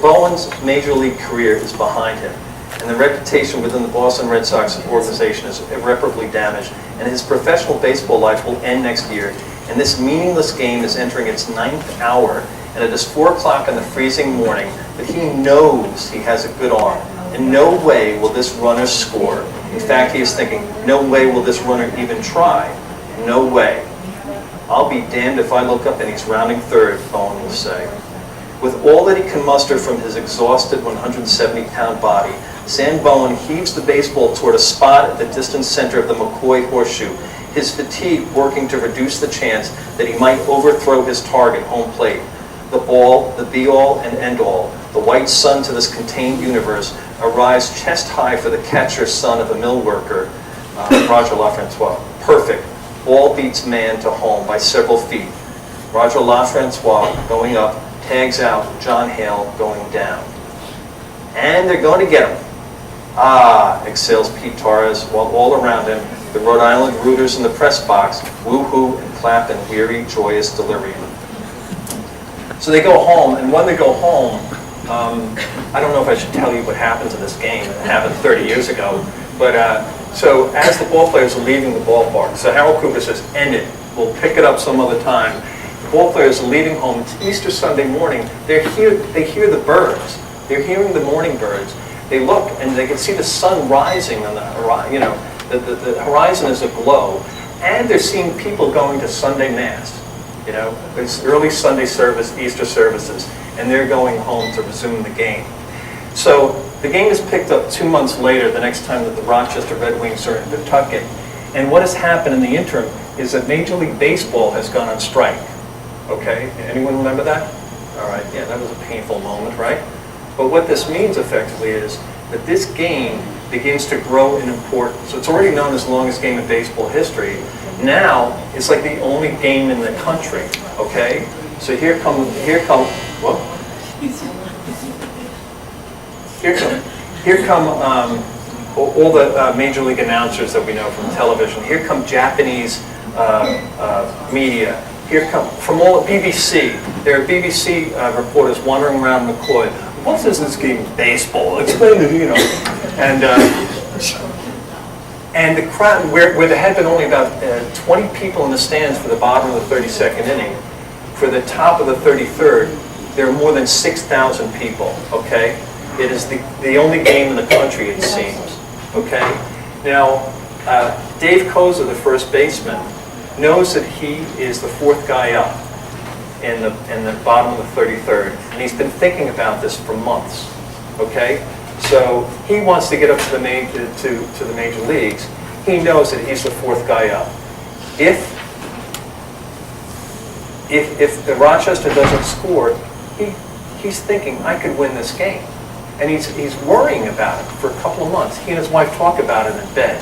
Bowen's major league career is behind him, and the reputation within the Boston Red Sox organization is irreparably damaged, and his professional baseball life will end next year, and this meaningless game is entering its 9th hour, and it is 4 o'clock in the freezing morning, but he knows he has a good arm. In no way will this runner score. In fact, he is thinking, no way will this runner even try. No way. I'll be damned if I look up and he's rounding third, Bowen will say. With all that he can muster from his exhausted 170-pound body, Sam Bowen heaves the baseball toward a spot at the distant center of the McCoy horseshoe, his fatigue working to reduce the chance that he might overthrow his target home plate. The ball, the be-all and end-all, the white sun to this contained universe, arrives chest high for the catcher, son of a mill worker, Roger LaFrancois. Perfect. Ball beats man to home by several feet. Roger LaFrancois going up, tags out John Hale going down. And they're going to get him. Ah, exhales Pete Torres, while all around him, the Rhode Island rooters in the press box woo-hoo and clap in weary, joyous delirium. So they go home, and when they go home, I don't know if I should tell you what happens in this game. It happened 30 years ago. But so as the ball players are leaving the ballpark, so Harold Cooper says, end it. We'll pick it up some other time. The ball players are leaving home. It's Easter Sunday morning. They hear the birds. They're hearing the morning birds. They look, and they can see the sun rising on the horizon. You know, the horizon is aglow. And they're seeing people going to Sunday Mass. You know, it's early Sunday service, Easter services, and they're going home to resume the game. So the game is picked up 2 months later, the next time that the Rochester Red Wings are in Pawtucket. And what has happened in the interim is that Major League Baseball has gone on strike. Okay, anyone remember that? All right, yeah, that was a painful moment, right? But what this means effectively is that this game begins to grow in importance. So it's already known as the longest game in baseball history. Now, it's like the only game in the country, okay? So here come, what? Here come all the major league announcers that we know from television. Here come Japanese media. Here come, from all BBC, there are BBC reporters wandering around McCoy. What is this game? Baseball. Explain to me, you know. And the crowd, where there had been only about 20 people in the stands for the bottom of the 32nd inning, for the top of the 33rd, there are more than 6,000 people, okay? It is the only game in the country, it seems, okay? Now, Dave Koza, the first baseman, knows that he is the fourth guy up in the bottom of the 33rd, and he's been thinking about this for months, okay? So he wants to get up to the major leagues. He knows that he's the fourth guy up. If the Rochester doesn't score, he's thinking, I could win this game. And he's worrying about it for a couple of months. He and his wife talk about it in bed.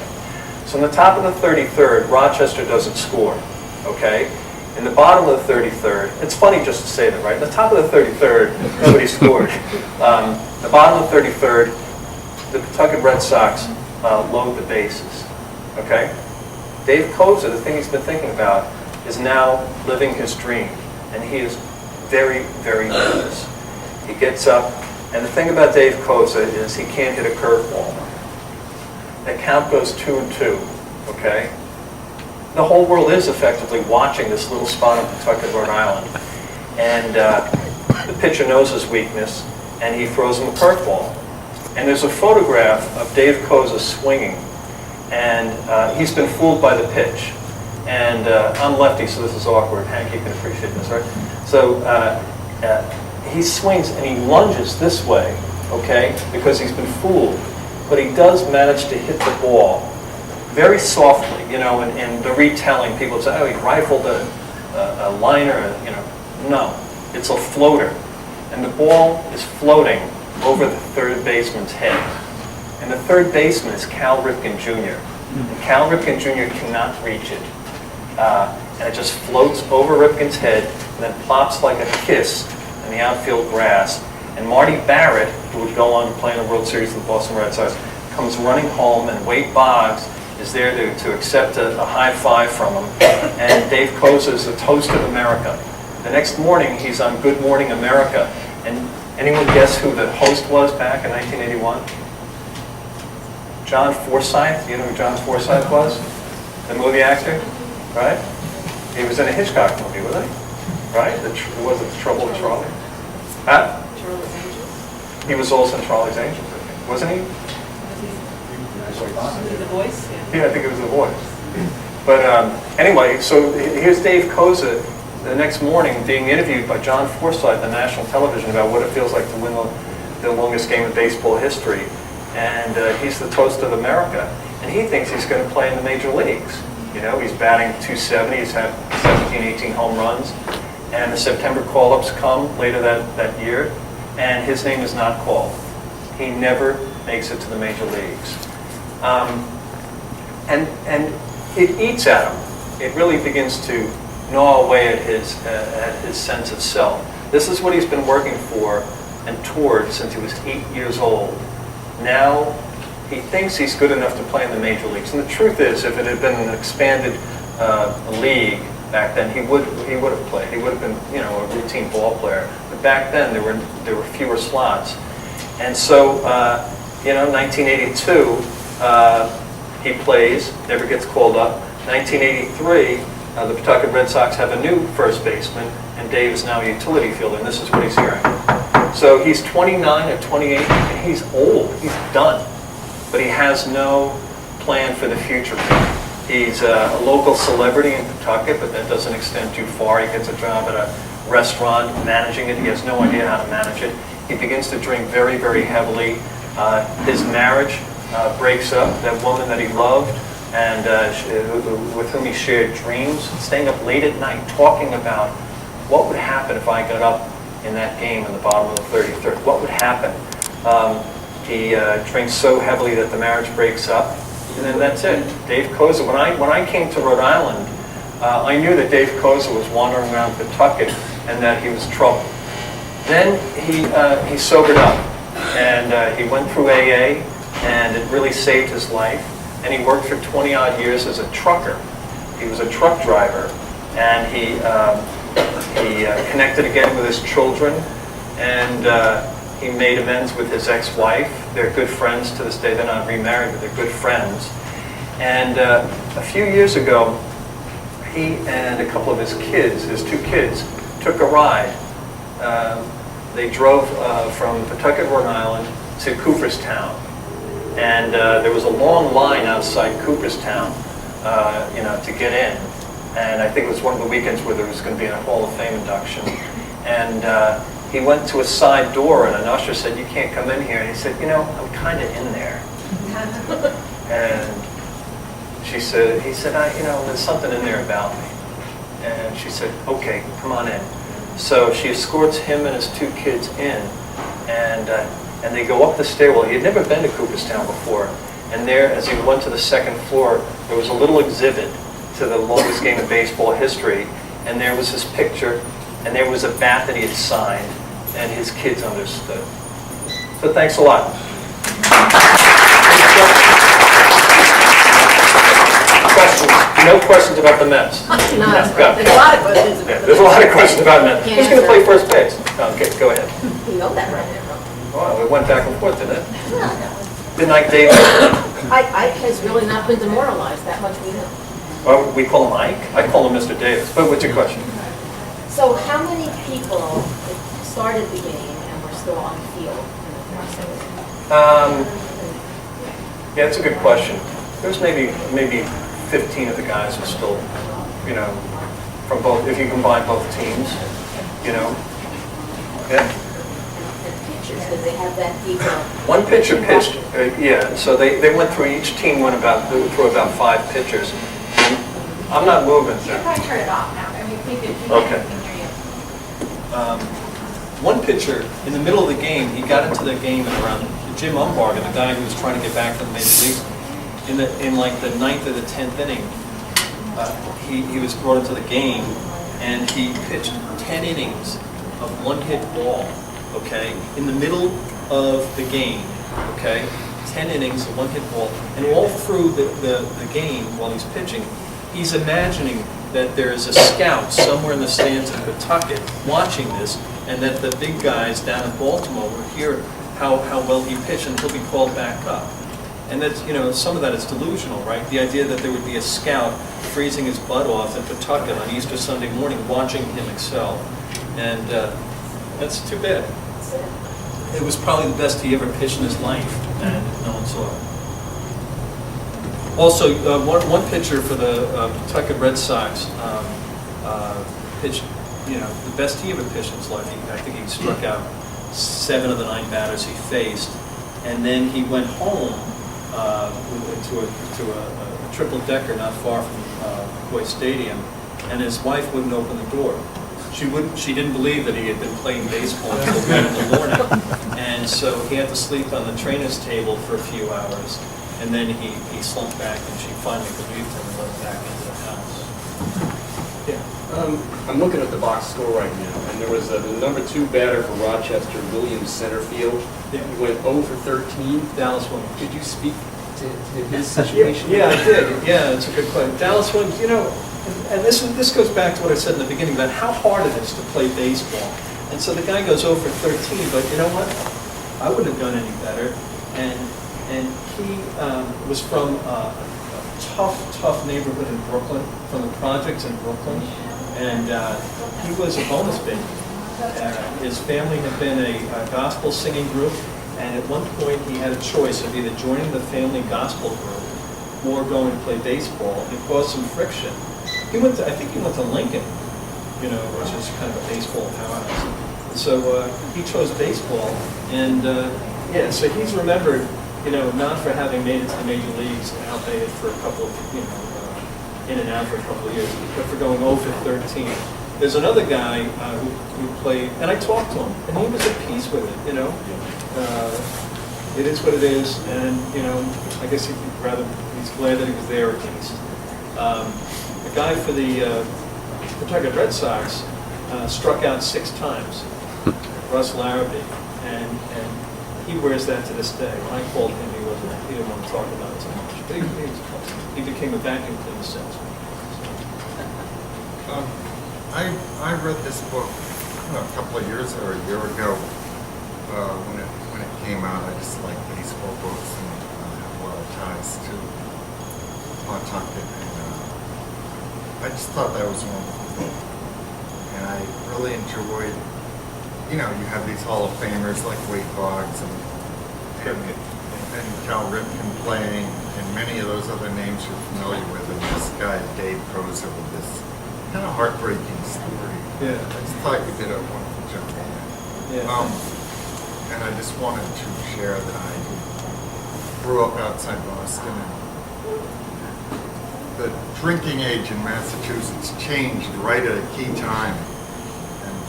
So in the top of the 33rd, Rochester doesn't score, okay? In the bottom of the 33rd, it's funny just to say that, right? In the top of the 33rd, nobody scored. The bottom of the 33rd, the Pawtucket Red Sox load the bases, okay? Dave Koza, the thing he's been thinking about, is now living his dream, and he is very, very nervous. He gets up, and the thing about Dave Koza is he can't hit a curveball. The count goes 2-2, okay? The whole world is effectively watching this little spot on Pawtucket, Rhode Island. And the pitcher knows his weakness, and he throws him a curveball. And there's a photograph of Dave Koza swinging, and he's been fooled by the pitch. And I'm lefty, so this is awkward. Hank, you can appreciate this, right? So he swings and he lunges this way, okay, because he's been fooled. But he does manage to hit the ball very softly, you know, in the retelling, people say, oh, he rifled a liner, you know. No, it's a floater. And the ball is floating over the third baseman's head. And the third baseman is Cal Ripken Jr. And Cal Ripken Jr. cannot reach it. And it just floats over Ripken's head and then plops like a kiss in the outfield grass. And Marty Barrett, who would go on to play in the World Series with the Boston Red Sox, comes running home, and Wade Boggs is there to accept a high five from him. And Dave Koza is the toast of America. The next morning, he's on Good Morning America. And anyone guess who the host was back in 1981? John Forsythe. You know who John Forsythe was? The movie actor, right? He was in a Hitchcock movie, wasn't he? Right? Was it The Trouble with Charlie? Huh? Charlie's Angels? He was also in Charlie's Angels, I think. Wasn't he? Was he the voice? Yeah, I think it was The Voice. But anyway, so here's Dave Koza the next morning being interviewed by John Forsythe on national television about what it feels like to win the longest game in baseball history. And he's the toast of America. And he thinks he's going to play in the major leagues. You know, he's batting .270, he's had 17, 18 home runs. And the September call-ups come later that year, and his name is not called. He never makes it to the major leagues. And it eats at him. It really begins to gnaw away at his sense of self. This is what he's been working for and toward since he was 8 years old. Now he thinks he's good enough to play in the major leagues. And the truth is, if it had been an expanded league back then, he would have played. He would have been, you know, a routine ball player. But back then there were fewer slots. And so, you know, 1982, he plays, never gets called up. 1983, the Pawtucket Red Sox have a new first baseman, and Dave is now a utility fielder, and this is what he's hearing. So he's 29 or 28, and he's old. He's done. But he has no plan for the future. He's a local celebrity in Pawtucket, but that doesn't extend too far. He gets a job at a restaurant managing it. He has no idea how to manage it. He begins to drink very, very heavily. His marriage breaks up. That woman that he loved and with whom he shared dreams, staying up late at night talking about what would happen if I got up in that game in the bottom of the 33rd. What would happen? He drinks so heavily that the marriage breaks up. And then that's it. Dave Koza. When I came to Rhode Island, I knew that Dave Koza was wandering around Pawtucket and that he was trouble. Then he sobered up, and he went through AA, and it really saved his life. And he worked for 20-odd years as a trucker. He was a truck driver, and he connected again with his children, and he made amends with his ex-wife. They're good friends to this day. They're not remarried, but they're good friends. And a few years ago, he and a couple of his kids, his two kids, took a ride. They drove from Pawtucket, Rhode Island to Cooperstown. And there was a long line outside Cooperstown, you know, to get in. And I think it was one of the weekends where there was going to be a Hall of Fame induction. And he went to a side door, and an usher said, "You can't come in here." And he said, "You know, I'm kind of in there." And he said, you know, there's something in there about me. And she said, "Okay, come on in." So she escorts him and his two kids in, and they go up the stairwell. He had never been to Cooperstown before. And there, as he went to the second floor, there was a little exhibit to the longest game in baseball history. And there was his picture, and there was a bat that he had signed, and his kids understood. So thanks a lot. Questions? No questions about the Mets? No, Go. there's a lot of questions. Yeah, there's a lot of questions about Mets. Who's going to play first base? Okay, go ahead. You know that right now. Well, it went back and forth, didn't it? Good night, David. Ike has really not been demoralized, that much we know. Well, we call him Ike. I call him Mr. Davis. But what's your question? So how many people, started the game and were still on the field in the process? Yeah, it's a good question. There's maybe 15 of the guys who still, from both, if you combine both teams, Yeah. Pitchers, did they have that detail? One pitcher pitched, so they went through, each team went through about 5 pitchers. I'm not moving, You sir. can probably turn it off now. I mean, we can Okay. hear you. One pitcher, in the middle of the game, he got into the game at around Jim Umbarger, the guy who was trying to get back to the major leagues, in like the 9th or the 10th inning, he was brought into the game, and he pitched 10 innings of one-hit ball, okay, in the middle of the game, okay, 10 innings of one-hit ball, and all through the game while he's pitching, he's imagining that there is a scout somewhere in the stands in Pawtucket watching this, and that the big guys down in Baltimore will hear how well he pitched and he'll be called back up. And that's, some of that is delusional, right? The idea that there would be a scout freezing his butt off in Pawtucket on Easter Sunday morning watching him excel. And that's too bad. It was probably the best he ever pitched in his life, and no one saw it. Also, one pitcher for the Pawtucket Red Sox pitched, the best he ever pitched in his life. I think he struck out 7 of the 9 batters he faced, and then he went home to a triple-decker not far from McCoy Stadium, and his wife wouldn't open the door. She didn't believe that he had been playing baseball until 1 in the morning, and so he had to sleep on the trainer's table for a few hours. And then he slumped back, and she finally believed him and let him back into the house. Yeah. I'm looking at the box score right now, and there was the number 2 batter for Rochester, William Centerfield. Yeah. He went 0 for 13. Dallas won. Could you speak to his situation? Yeah, I did. Yeah, it's a good question. Dallas won, and this goes back to what I said in the beginning about how hard it is to play baseball. And so the guy goes 0 for 13, but you know what? I wouldn't have done any better. And he was from a tough neighborhood in Brooklyn, from the projects in Brooklyn, and he was a bonus baby. His family had been a gospel singing group, and at one point he had a choice of either joining the family gospel group or going to play baseball. It caused some friction. I think he went to Lincoln, which is kind of a baseball powerhouse. So he chose baseball, and so he's remembered, not for having made it to the major leagues and outmade it for a couple of, in and out for a couple of years, but for going 0 for 13. There's another guy who played, and I talked to him, and he was at peace with it, It is what it is, and, I guess he's glad that he was there at least. The guy for the Pawtucket Red Sox struck out 6 times, Russ Larrabee, and he wears that to this day. When I called him, he didn't want to talk about it so much. But he became a vacuum cleaner salesman. I read this book a couple of years or a year ago when it came out. I just like baseball books and have a lot of ties to Pawtucket. And I just thought that was a wonderful book. And I really enjoyed, you have these Hall of Famers like Wade Boggs and Cal Ripken playing, and many of those other names you're familiar with, and this guy, Dave Kozer, with this kind of heartbreaking story. Yeah. I just thought you did a wonderful job on that. Yeah. And I just wanted to share that I grew up outside Boston, and the drinking age in Massachusetts changed right at a key time.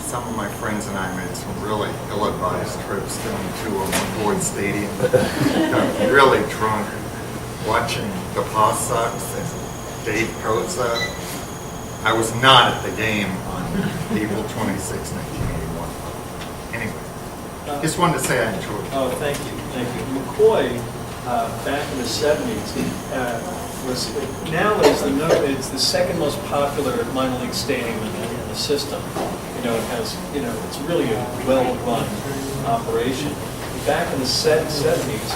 Some of my friends and I made some really ill-advised trips down to Maplewood Stadium. Got really drunk watching the Paw Sox and Dave Koza. I was not at the game on April 26, 1981. Anyway, just wanted to say I enjoyed it. Oh, thank you. McCoy, back in the 70s, it's the second most popular minor league stadium in the system. It has, it's really a well-run operation. Back in the 70s,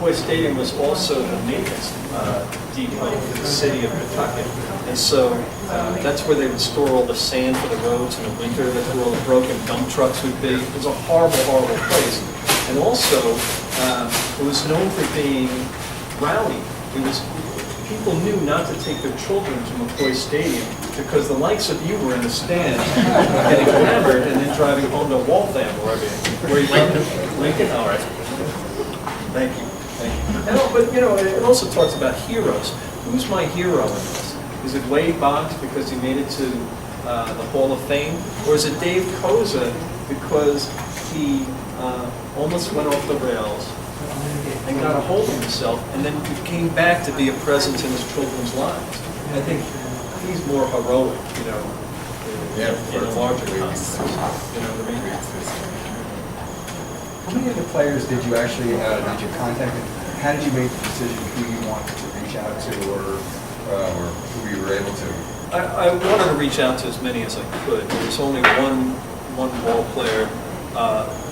McCoy Stadium was also the maintenance depot for the city of Pawtucket. And so that's where they would store all the sand for the roads in the winter. That's where all the broken dump trucks would be. It was a horrible, horrible place. And also, it was known for being rowdy. People knew not to take their children to McCoy Stadium because the likes of you were in the stands getting hammered and then driving home to Waltham, wherever you from. Lincoln? All right. Thank you. But it also talks about heroes. Who's my hero in this? Is it Wade Boggs because he made it to the Hall of Fame? Or is it Dave Koza because he almost went off the rails and got a hold of himself and then came back to be a presence in his children's lives? I think he's more heroic, in a larger context. You know what I mean? How many of the players did you actually contact? How did you make the decision who you wanted to reach out to or who you were able to? I wanted to reach out to as many as I could. There was only one ball player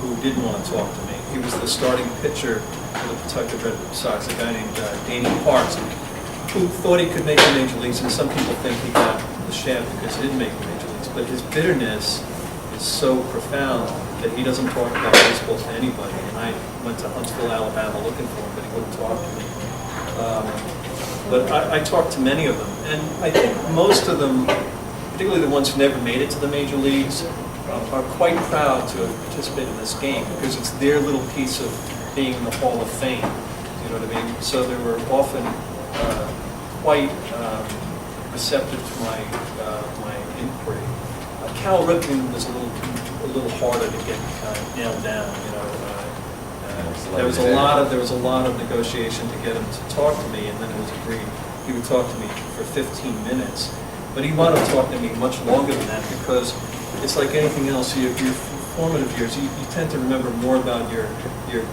who didn't want to talk to me. He was the starting pitcher for the Pawtucket Red Sox, a guy named Danny Parks, who thought he could make the major leagues, and some people think he got the shaft because he didn't make the major leagues. But his bitterness is so profound that he doesn't talk about baseball to anybody. And I went to Huntsville, Alabama looking for him, but he wouldn't talk to me. But I talked to many of them, and I think most of them, particularly the ones who never made it to the major leagues, are quite proud to have participated in this game because it's their little piece of being in the Hall of Fame. You know what I mean? So they were often quite receptive to my inquiry. Cal Ripken was a little harder to get nailed down. There was a lot of negotiation to get him to talk to me, and then it was agreed he would talk to me for 15 minutes. But he wanted to talk to me much longer than that because it's like anything else. Your formative years, you tend to remember more about your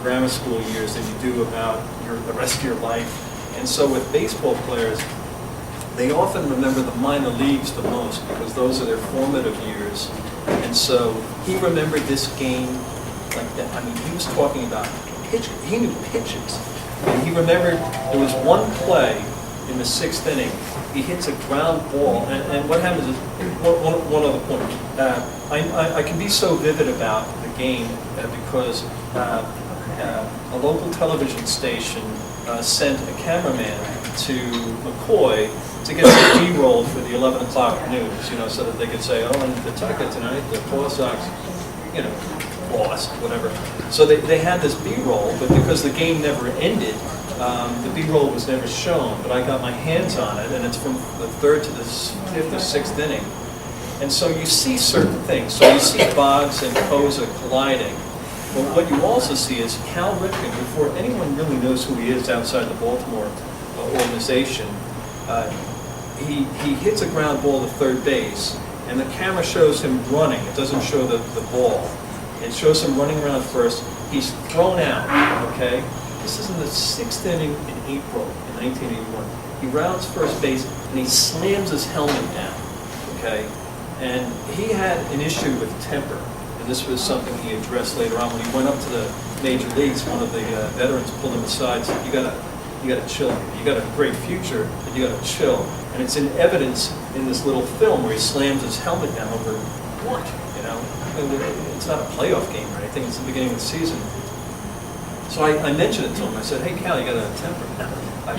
grammar school years than you do about the rest of your life. And so with baseball players, they often remember the minor leagues the most because those are their formative years. And so he remembered this game like that. I mean, he was talking about pitch. He knew pitches. And he remembered there was one play in the 6th inning. He hits a ground ball. And what happens is, one other point. I can be so vivid about the game because a local television station sent a cameraman to McCoy to get some B-roll for the 11 o'clock news, so that they could say, oh, in Pawtucket tonight, the Paw Sox, lost, whatever. So they had this B-roll, but because the game never ended, the B-roll was never shown, but I got my hands on it, and it's from the 3rd to the 5th or 6th inning. And so you see certain things. So you see Boggs and Koza colliding. But what you also see is Cal Ripken, before anyone really knows who he is outside the Baltimore organization, he hits a ground ball to third base, and the camera shows him running. It doesn't show the ball. It shows him running around first. He's thrown out, okay? This is in the 6th inning in April in 1981. He rounds first base, and he slams his helmet down, okay? And he had an issue with temper, and this was something he addressed later on. When he went up to the major leagues, one of the veterans pulled him aside and said, you gotta chill. You got a great future, but you gotta chill. And it's in evidence in this little film where he slams his helmet down over what, It's not a playoff game or anything, it's the beginning of the season. So I mentioned it to him. I said, hey, Cal, you got a temper. I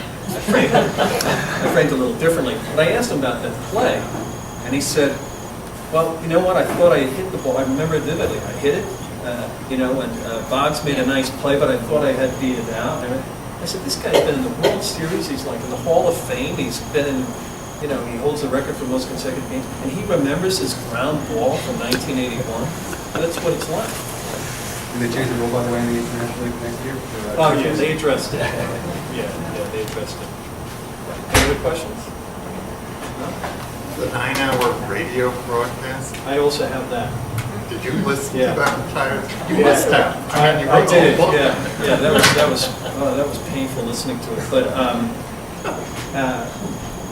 framed it a little differently. But I asked him about that play, and he said, well, you know what, I thought I hit the ball. I remember it vividly. I hit it, and Boggs made a nice play, but I thought I had beat it out. And I said, this guy's been in the World Series. He's like in the Hall of Fame. He's been in, he holds the record for most consecutive games. And he remembers his ground ball from 1981. And that's what it's like. Did they change the rule, by the way, in the International League next year? Oh, yeah, they addressed it. Yeah, they addressed it. Any other questions? No? The 9-hour radio broadcast, I also have that. did you listen Yeah. to that entire? You Yeah. must have. I mean, you I wrote the did, whole book. yeah. That was painful listening to it. But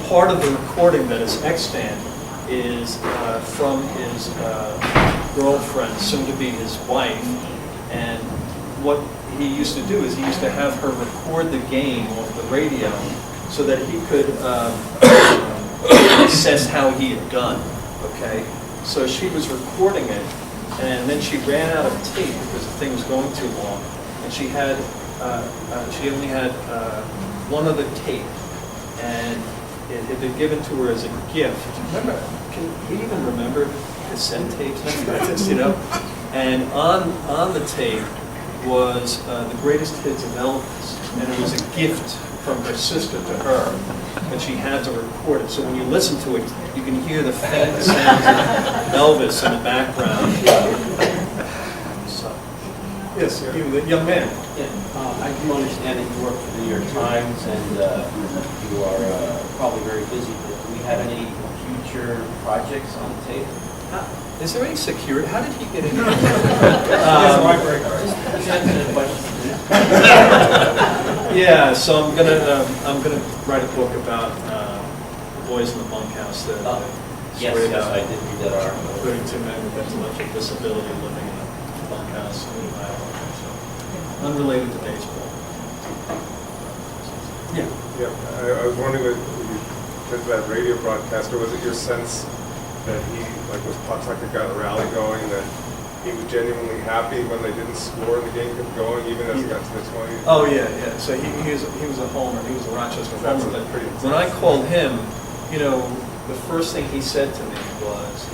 part of the recording that is extant is from his girlfriend, soon to be his wife, and what he used to do is he used to have her record the game off the radio so that he could assess how he had done, okay? So she was recording it, and then she ran out of tape because the thing was going too long, and she only had one other tape, and it had been given to her as a gift. Remember, can you even remember cassette tapes and everything, you know? And on the tape was the greatest hits of Elvis, and it was a gift from her sister to her, and she had to record it. So when you listen to it, you can hear the faint sounds of Elvis in the background. So, yes, you, the young man. Yeah, I do understand that you work for the New York Times and you are probably very busy, but do we have any future projects on the table? Is there any security? How did he get in here? Just answer the question. Yeah, so I'm gonna write a book about the boys in the bunkhouse that Yes, story yes, about I did read that article. 32 men with intellectual disability living in a bunkhouse in Ohio. So, unrelated to baseball. Yeah. Yeah, I was wondering if you did that radio broadcaster, was it your sense that he, like, was Pawtucket got a rally going, that he was genuinely happy when they didn't score and the game kept going, even as it got to the 20s? Oh yeah. So he was a homer. He was a Rochester That's homer. But pretty when I called him, you know, the first thing he said to me was,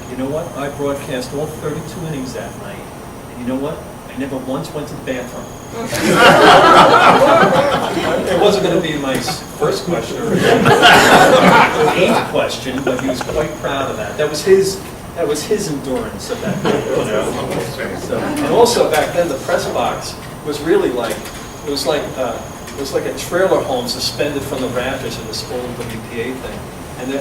"You know what? I broadcast all 32 innings that night, and you know what? I never once went to the bathroom." It wasn't going to be my first question or eighth question, but he was quite proud of that. That was his endurance of that. You know? So, and also back then, the press box was really like it was like a trailer home suspended from the rafters of this old WPA thing, and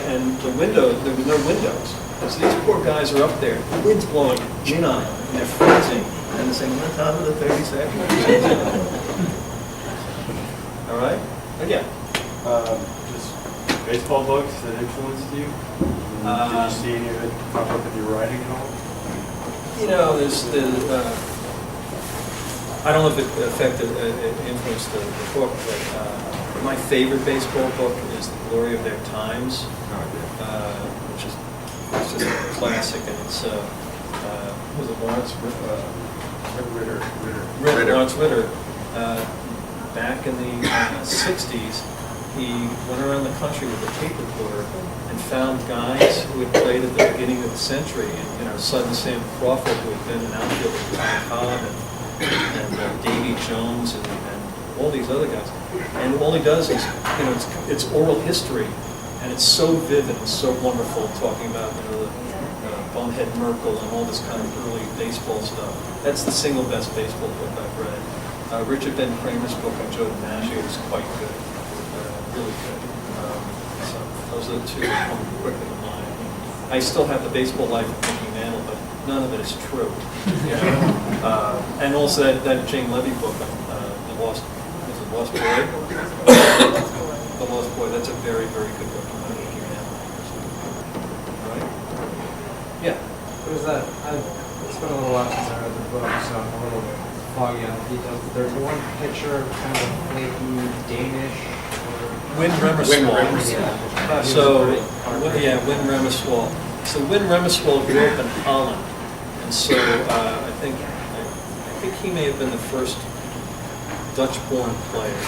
the window there were no windows. So these poor guys are up there, the wind's blowing in on them, and they're freezing, and they're saying, "On top of the 30 seconds." All right? Again. Just baseball books that influenced you? Did you see any of it pop up in your writing at all? You know, I don't know if it influenced the book, but my favorite baseball book is The Glory of Their Times, which is just a classic, and it's, was it Lawrence Ritter? Lawrence Ritter. Back in the 60s, he went around the country with a tape recorder and found guys who had played at the beginning of the century, and Sudden Sam Crawford, who had been an outfielder with Tom Cobb, and Davy Jones, and all these other guys. And all he does is, it's oral history, and it's so vivid and so wonderful, talking about the Bonehead Merkle and all this kind of early baseball stuff. That's the single best baseball book I've read. Richard Ben Kramer's book on Joe DiMaggio is quite good, really good. So those are the two that come quickly to mind. I still have The Baseball Life of Mickey Mantle, but none of it is true. You know? And also that Jane Levy book on The Lost Boy? The Lost Boy, that's a very, very good book on Mickey Mantle. All right? Yeah. There's that, it's been a little while since I read the book, so I'm a little foggy on the details. There's one picture of kind of flaky Danish. Win Remerswal. So, Win Remerswal. So Win Remerswal grew up in Holland, and so I think he may have been the first Dutch-born player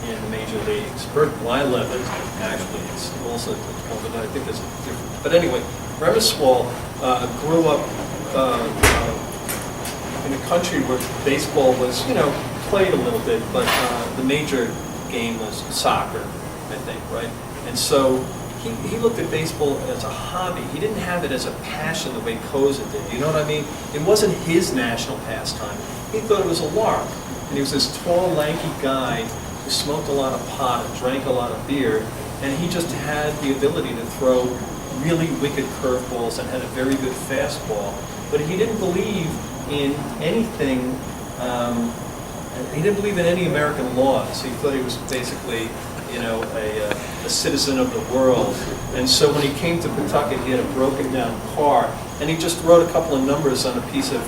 in the major leagues. Bert Blyleven actually is also Dutch-born, but I think there's a difference. But anyway, Remerswal grew up in a country where baseball was, played a little bit, but the major game was soccer, I think, right? And so he looked at baseball as a hobby. He didn't have it as a passion the way Koza did. You know what I mean? It wasn't his national pastime. He thought it was a lark. And he was this tall, lanky guy who smoked a lot of pot and drank a lot of beer, and he just had the ability to throw really wicked curveballs and had a very good fastball. But he didn't believe in anything. He didn't believe in any American laws. He thought he was basically a citizen of the world. And so when he came to Pawtucket, he had a broken down car, and he just wrote a couple of numbers on a piece of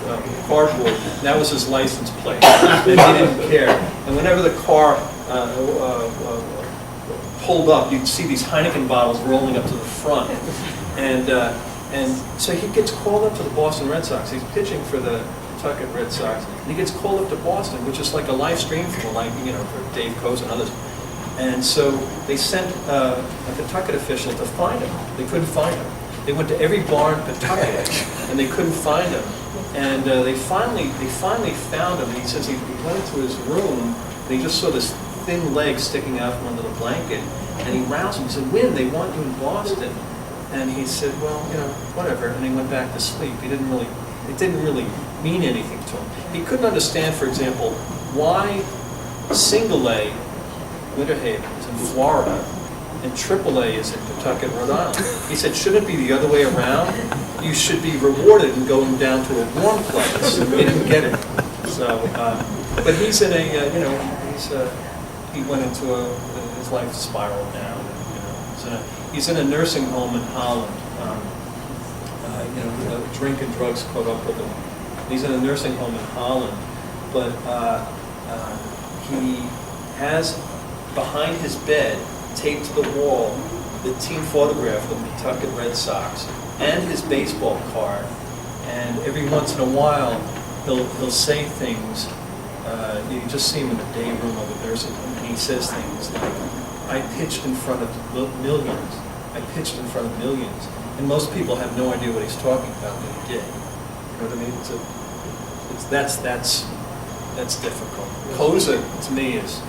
cardboard. And that was his license plate, and he didn't care. And whenever the car pulled up, you'd see these Heineken bottles rolling up to the front. And so he gets called up to the Boston Red Sox. He's pitching for the Pawtucket Red Sox, and he gets called up to Boston, which is like a live stream for for Dave Coase and others. And so they sent a Pawtucket official to find him. They couldn't find him. They went to every bar in Pawtucket, and they couldn't find him. And they finally found him. He says he went into his room, and he just saw this thin leg sticking out from under the blanket, and he roused him. He said, "Win, they want you in Boston." And he said, "Well, whatever." And he went back to sleep. It didn't really mean anything to him. He couldn't understand, for example, why single A, Winter Haven, is in Florida, and AAA is in Pawtucket, Rhode Island. He said, "Shouldn't it be the other way around? You should be rewarded in going down to a warm place." He didn't get it. So, but he's in he went into his life spiraled down. He's in a nursing home in Holland. Drink and drugs caught up with him. He's in a nursing home in Holland, but he has behind his bed, taped to the wall, the team photograph of the Pawtucket Red Sox and his baseball card. And every once in a while, he'll say things. You just see him in the day room of a nursing home, and he says things like, "I pitched in front of millions. I pitched in front of millions." And most people have no idea what he's talking about, but he did. You know what I mean? That's difficult. Koza, to me, is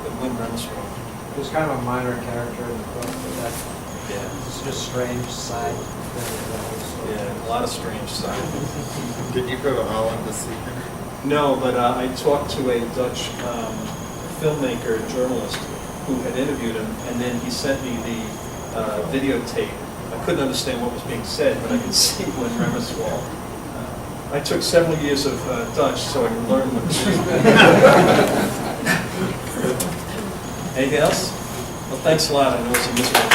the Win Remiswald. He was kind of a minor character in the book, but it's just strange side thing. Yeah, a lot of strange side. Did you go to Holland to see him? No, but I talked to a Dutch filmmaker, journalist, who had interviewed him, and then he sent me the videotape. I couldn't understand what was being said, but I could see Win Remiswald. I took several years of Dutch so I could learn what it was. Anything else? Well, thanks a lot. I know it's a miserable